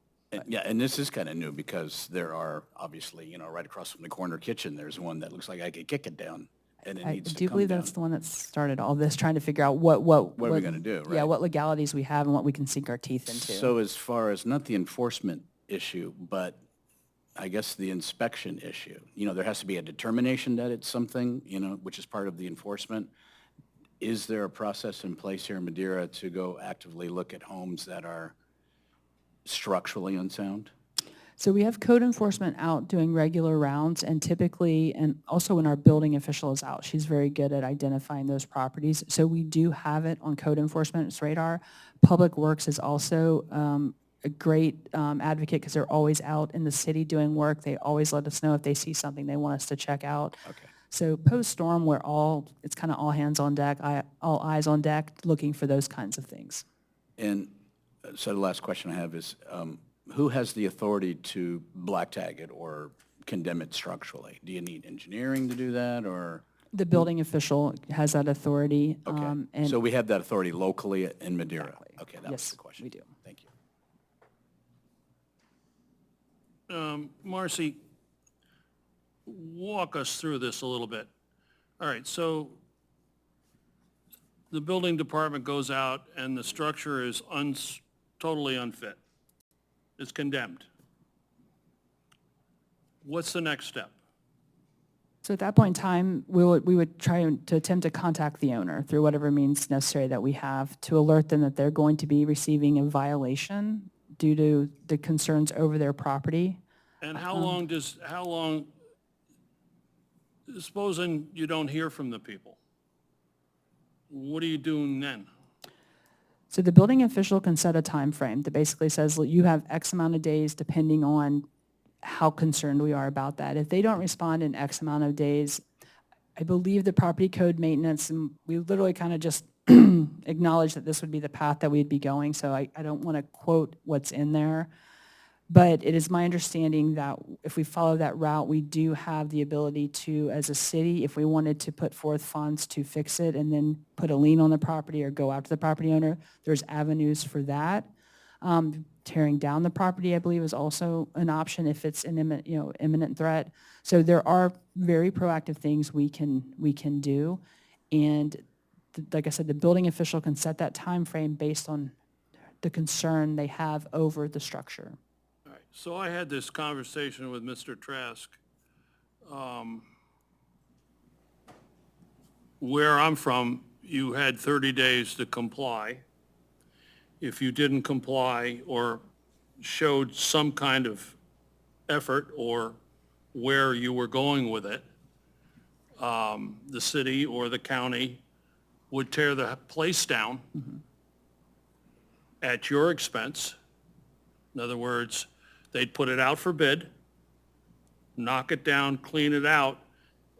Yeah, and this is kind of new because there are obviously, right across from the corner kitchen, there's one that looks like I could kick it down and it I needs to do come believe down. that's the one that started all this, trying to figure out what are we gonna do, Yeah, right? what legalities we have and what we can sink our teeth into. So as far as not the enforcement issue, but I guess the inspection issue, there has to be a determination that it's something, which is part of the enforcement. Is there a process in place here in Madeira to go actively look at homes that are structurally unsound? So we have code enforcement out doing regular rounds, and typically, and also when our building official is out, she's very good at identifying those properties. So we do have it on code enforcement's radar. Public Works is also a great advocate because they're always out in the city doing work. They always let us know if they see something they want us to check out. Okay. So post-storm, it's kind of all hands on deck, all eyes on deck, looking for those kinds of things. And so the last question I have is, who has the authority to black tag it or condemn it structurally? Do you need engineering to do that, or? The building official has that authority. Okay, and so we have that authority locally in Madeira? Exactly. Okay, that was Yes, the question. we do. Thank you. Marcy, walk us through this a little bit. All right, so the building department goes out and the structure is totally unfit. It's condemned. What's the next step? So at that point in time, we would try to attempt to contact the owner through whatever means necessary that we have to alert them that they're going to be receiving a violation due to the concerns over their property. And how long, supposing you don't hear from the people, what are you doing then? So the building official can set a time frame that basically says, you have X amount of days depending on how concerned we are about that. If they don't respond in X amount of days, I believe the property code maintenance, and we literally kind of just acknowledge that this would be the path that we'd be going, so I don't want to quote what's in there. But it is my understanding that if we follow that route, we do have the ability to, as a city, if we wanted to put forth funds to fix it and then put a lien on the property or go out to the property owner, there's avenues for that. Tearing down the property, I believe, is also an option if it's an imminent threat. So there are very proactive things we can do. And like I said, the building official can set that time frame based on the concern they have over the structure. So I had this conversation with Mr. Trask. Where I'm from, you had 30 days to comply. If you didn't comply or showed some kind of effort or where you were going with it, the city or the county would tear the place down at your expense. In other words, they'd put it out for bid, knock it down, clean it out,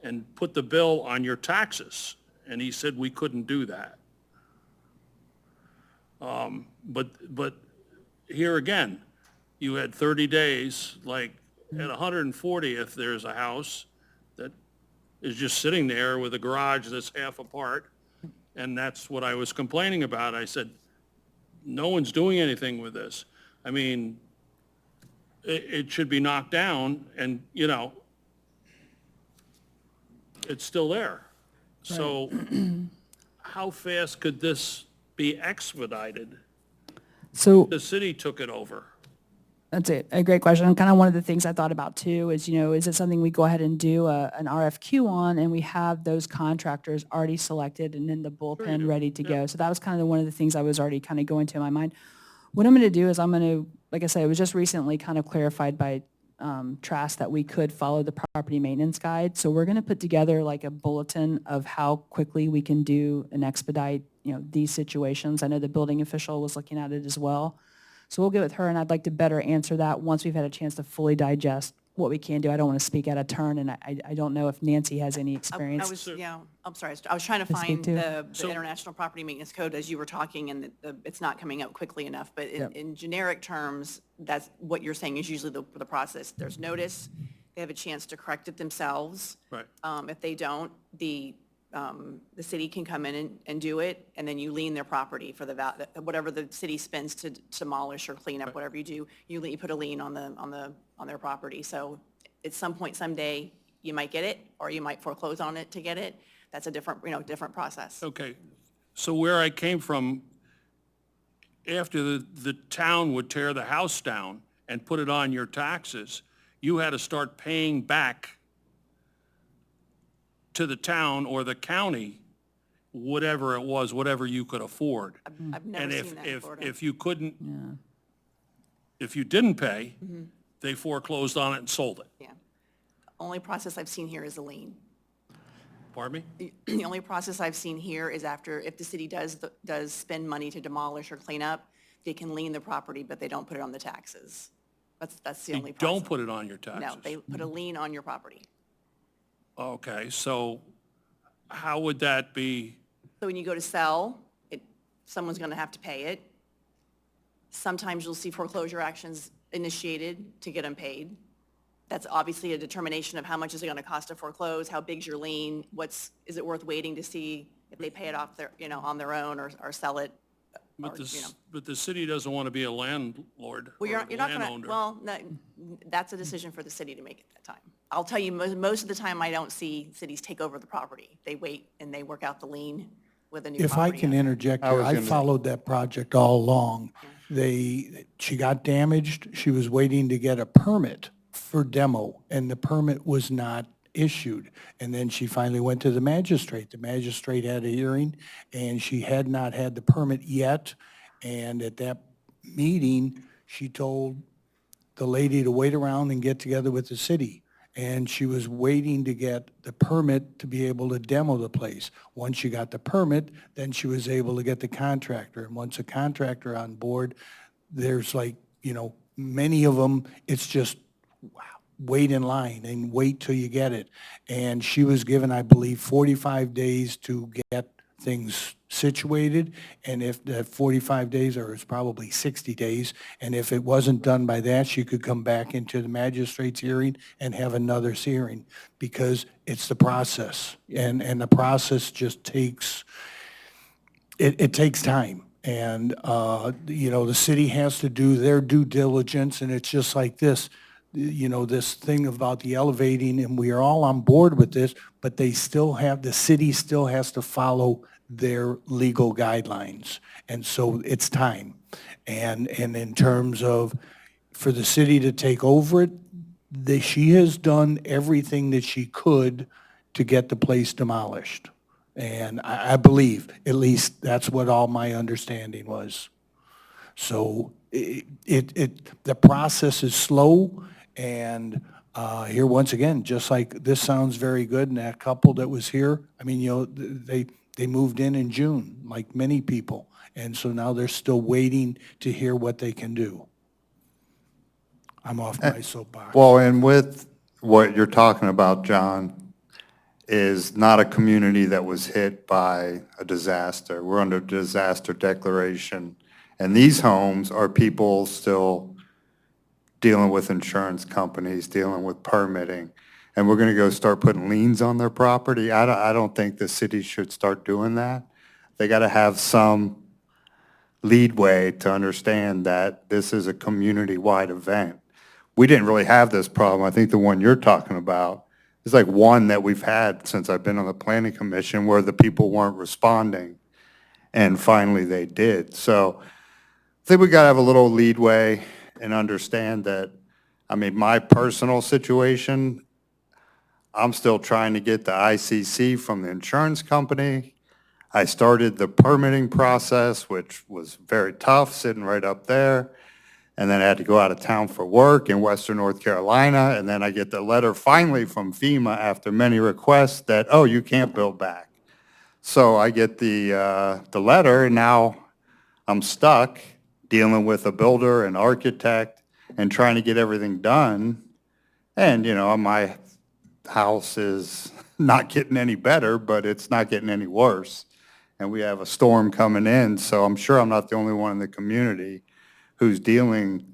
and put the bill on your taxes. And he said we couldn't do that. But here again, you had 30 days, like at 140th, there's a house that is just sitting there with a garage that's half apart. And that's what I was complaining about. I said, no one's doing anything with this. I mean, it should be knocked down and, you know, it's still there. So how fast could this be expedited? So The city took it over. that's a great question. And kind of one of the things I thought about too is, you know, is it something we go ahead and do an RFQ on and we have those contractors already selected and then the bullpen ready to go? So that was kind of one of the things I was already kind of going to in my mind. What I'm going to do is I'm going to, like I said, it was just recently kind of clarified by Trask that we could follow the property maintenance guide. So we're going to put together like a bulletin of how quickly we can do and expedite, you know, these situations. I know the building official was looking at it as well. So we'll get with her, and I'd like to better answer that once we've had a chance to fully digest what we can do. I don't want to speak out of turn, and I don't know if Nancy has any I experience. was, yeah, I'm sorry. I was trying to To speak find to. the International Property Maintenance Code as you were talking, and it's not coming up quickly enough. But Yep. in generic terms, that's what you're saying is usually the process. There's notice, they have a chance to correct it themselves. Right. If they don't, the city can come in and do it, and then you lien their property for whatever the city spends to demolish or clean up, whatever you do, you put a lien on their property. So at some point someday, you might get it, or you might foreclose on it to get it. That's a different, different process. Okay, so where I came from, after the town would tear the house down and put it on your taxes, you had to start paying back to the town or the county, whatever it was, whatever you could afford. I've never seen that in Florida. If you couldn't, if you didn't pay, they foreclosed on it and sold it. Yeah. Only process I've seen here is a lien. Pardon me? The only process I've seen here is after, if the city does spend money to demolish or clean up, they can lien the property, but they don't put it on the taxes. That's the only process. Don't put it on your taxes. No, they put a lien on your property. Okay, so how would that be? So when you go to sell, someone's going to have to pay it. Sometimes you'll see foreclosure actions initiated to get them paid. That's obviously a determination of how much is it going to cost to foreclose, how big's your lien, is it worth waiting to see if they pay it off on their own or sell it? But the city doesn't want to be a landlord or Well, you're not going landowner. to, well, no, that's a decision for the city to make at that time. I'll tell you, most of the time, I don't see cities take over the property. They wait and they work out the lien with a new If I property can owner. interject here, I followed that project all along. She got damaged, she was waiting to get a permit for demo, and the permit was not issued. And then she finally went to the magistrate. The magistrate had a hearing, and she had not had the permit yet. And at that meeting, she told the lady to wait around and get together with the city. And she was waiting to get the permit to be able to demo the place. Once she got the permit, then she was able to get the contractor. And once a contractor on board, there's many of them, it's just, wow, wait in line and wait till you get it. And she was given, I believe, 45 days to get things situated, and if that 45 days, or it's probably 60 days, and if it wasn't done by that, she could come back into the magistrate's hearing and have another hearing, because it's the process, and the process just takes, it takes time. And, the city has to do their due diligence, and it's just like this, this thing about the elevating, and we are all on board with this, but the city still has to follow their legal guidelines. And so it's time. And in terms of for the city to take over it, she has done everything that she could to get the place demolished. And I believe, at least that's what all my understanding was. So the process is slow, and here, once again, just like this sounds very good, and that couple that was here, I mean, you know, they moved in June, like many people, and so now they're still waiting to hear what they can do. I'm off my soapbox. Well, and with what you're talking about, John, is not a community that was hit by a disaster. We're under disaster declaration. And these homes are people still dealing with insurance companies, dealing with permitting. And we're going to go start putting liens on their property. I don't think the city should start doing that. They got to have some leadway to understand that this is a community-wide event. We didn't really have this problem. I think the one you're talking about is like one that we've had since I've been on the planning commission where the people weren't responding, and finally they did. So I think we got to have a little leadway and understand that, I mean, my personal situation, I'm still trying to get the ICC from the insurance company. I started the permitting process, which was very tough, sitting right up there. And then I had to go out of town for work in Western North Carolina. And then I get the letter finally from FEMA after many requests that, oh, you can't build back. So I get the letter, and now I'm stuck dealing with a builder, an architect, and trying to get everything done. And, you know, my house is not getting any better, but it's not getting any worse. And we have a storm coming in, so I'm sure I'm not the only one in the community who's dealing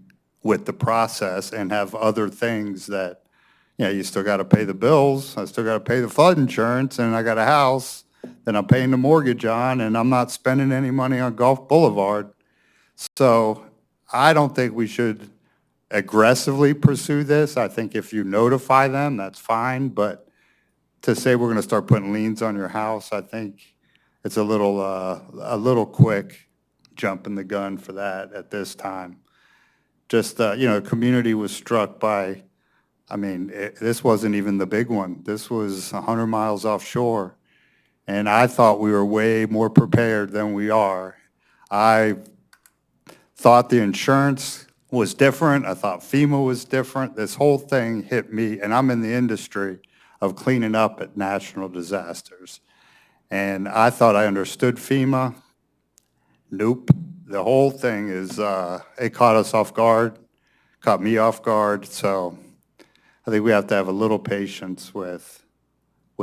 with the process and have other things that, you know, you still got to pay the bills, I still got to pay the flood insurance, and I got a house that I'm paying the mortgage on, and I'm not spending any money on Gulf Boulevard. So I don't think we should aggressively pursue this. I think if you notify them, that's fine, but to say we're going to start putting liens on your house, I think it's a little quick jumping the gun for that at this time. Just, you know, the community was struck by, I mean, this wasn't even the big one. This was 100 miles offshore. And I thought we were way more prepared than we are. I thought the insurance was different. I thought FEMA was different. This whole thing hit me, and I'm in the industry of cleaning up at national disasters. And I thought I understood FEMA. Nope. The whole thing is, it caught us off guard, caught me off guard. So I think we have to have a little patience with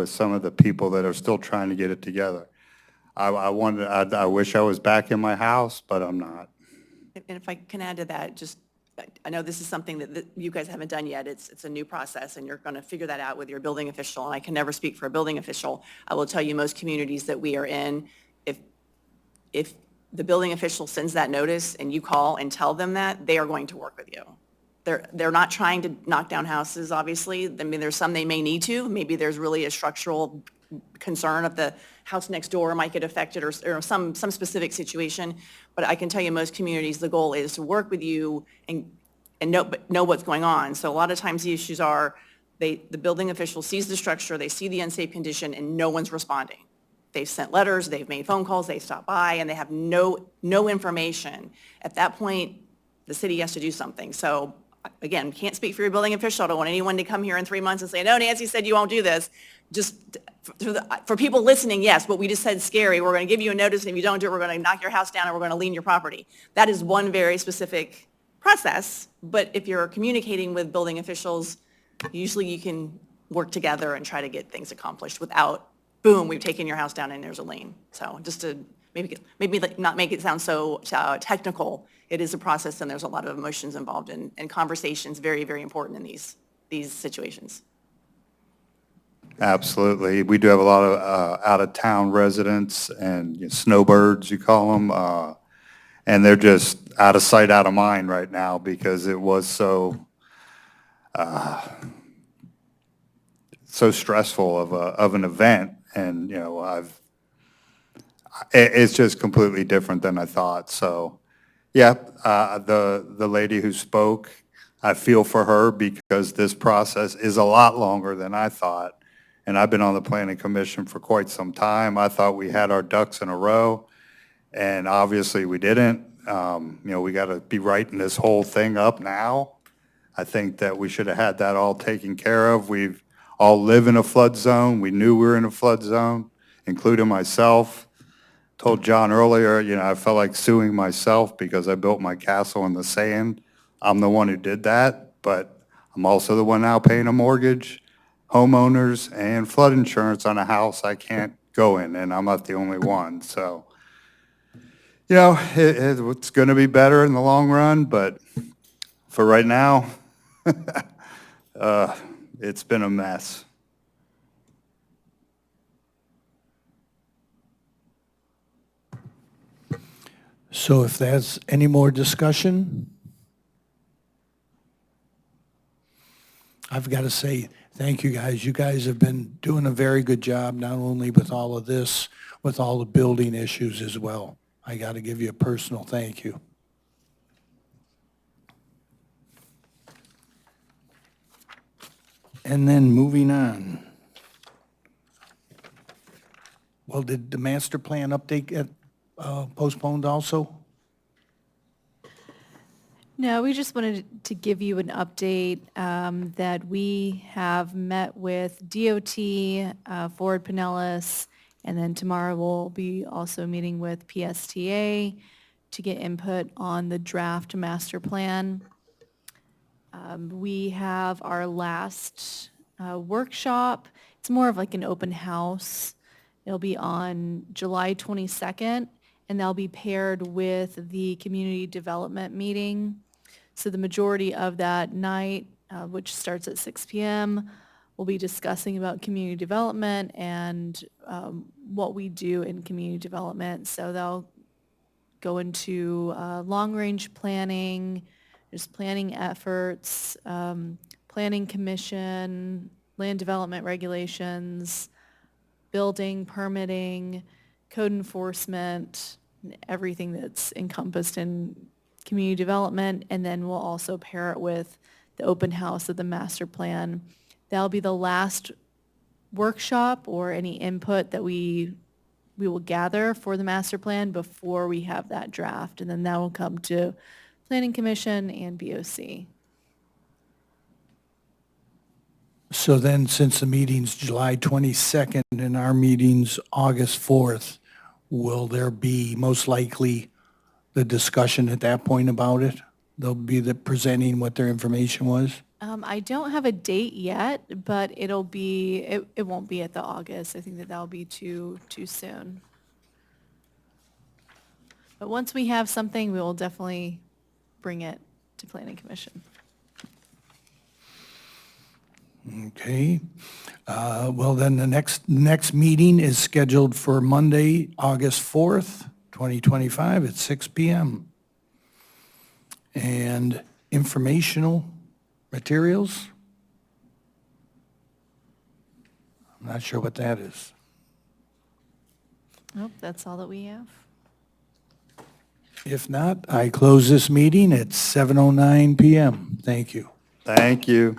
some of the people that are still trying to get it together. I wish I was back in my house, but I'm not. And if I can add to that, just, I know this is something that you guys haven't done yet. It's a new process, and you're going to figure that out with your building official, and I can never speak for a building official. I will tell you, most communities that we are in, if the building official sends that notice and you call and tell them that, they are going to work with you. They're not trying to knock down houses, obviously. I mean, there's some they may need to. Maybe there's really a structural concern of the house next door might get affected or some specific situation. But I can tell you, most communities, the goal is to work with you and know what's going on. So a lot of times the issues are the building official sees the structure, they see the unsafe condition, and no one's responding. They've sent letters, they've made phone calls, they stop by, and they have no information. At that point, the city has to do something. So again, can't speak for your building official. I don't want anyone to come here in 3 months and say, no, Nancy said you won't do this. Just for people listening, yes, what we just said is scary. We're going to give you a notice, and if you don't do it, we're going to knock your house down and we're going to lien your property. That is one very specific process, but if you're communicating with building officials, usually you can work together and try to get things accomplished without, boom, we've taken your house down and there's a lien. So just to maybe not make it sound so technical, it is a process, and there's a lot of emotions involved, and conversations very, very important in these situations. Absolutely. We do have a lot of out-of-town residents and snowbirds, you call them, and they're just out of sight, out of mind right now because it was so stressful of an event, and you know, it's just completely different than I thought. So, yeah, the lady who spoke, I feel for her because this process is a lot longer than I thought. And I've been on the planning commission for quite some time. I thought we had our ducks in a row, and obviously we didn't. We got to be writing this whole thing up now. I think that we should have had that all taken care of. We've all live in a flood zone. We knew we were in a flood zone, including myself. Told John earlier, I felt like suing myself because I built my castle in the sand. I'm the one who did that, but I'm also the one now paying a mortgage, homeowners, and flood insurance on a house I can't go in, and I'm not the only one. So, it's going to be better in the long run, but for right now, it's been a mess. So if there's any more discussion, I've got to say, thank you guys. You guys have been doing a very good job, not only with all of this, with all the building issues as well. I got to give you a personal thank you. And then moving on. Well, did the master plan update get postponed also? No, we just wanted to give you an update that we have met with DOT, Ford Pinellas, and then tomorrow we'll be also meeting with PSTA to get input on the draft master plan. We have our last workshop. It's more of like an open house. It'll be on July 22nd, and they'll be paired with the community development meeting. So the majority of that night, which starts at 6 p.m., we'll be discussing about community development and what we do in community development. So they'll go into long-range planning, just planning efforts, planning commission, land development regulations, building, permitting, code enforcement, everything that's encompassed in community development, and then we'll also pair it with the open house of the master plan. That'll be the last workshop or any input that we will gather for the master plan before we have that draft, and then that will come to Planning Commission and BOC. So then, since the meeting's July 22nd and our meeting's August 4th, will there be most likely the discussion at that point about it? They'll be presenting what their information was? I don't have a date yet, but it won't be at the August. I think that'll be too soon. But once we have something, we will definitely bring it to Planning Commission. Okay. Well, then the next meeting is scheduled for Monday, August 4th, 2025 at 6 p.m. And informational materials? I'm not sure what that is. Nope, that's all that we have. If not, I close this meeting at 7:09 p.m. Thank you. Thank you.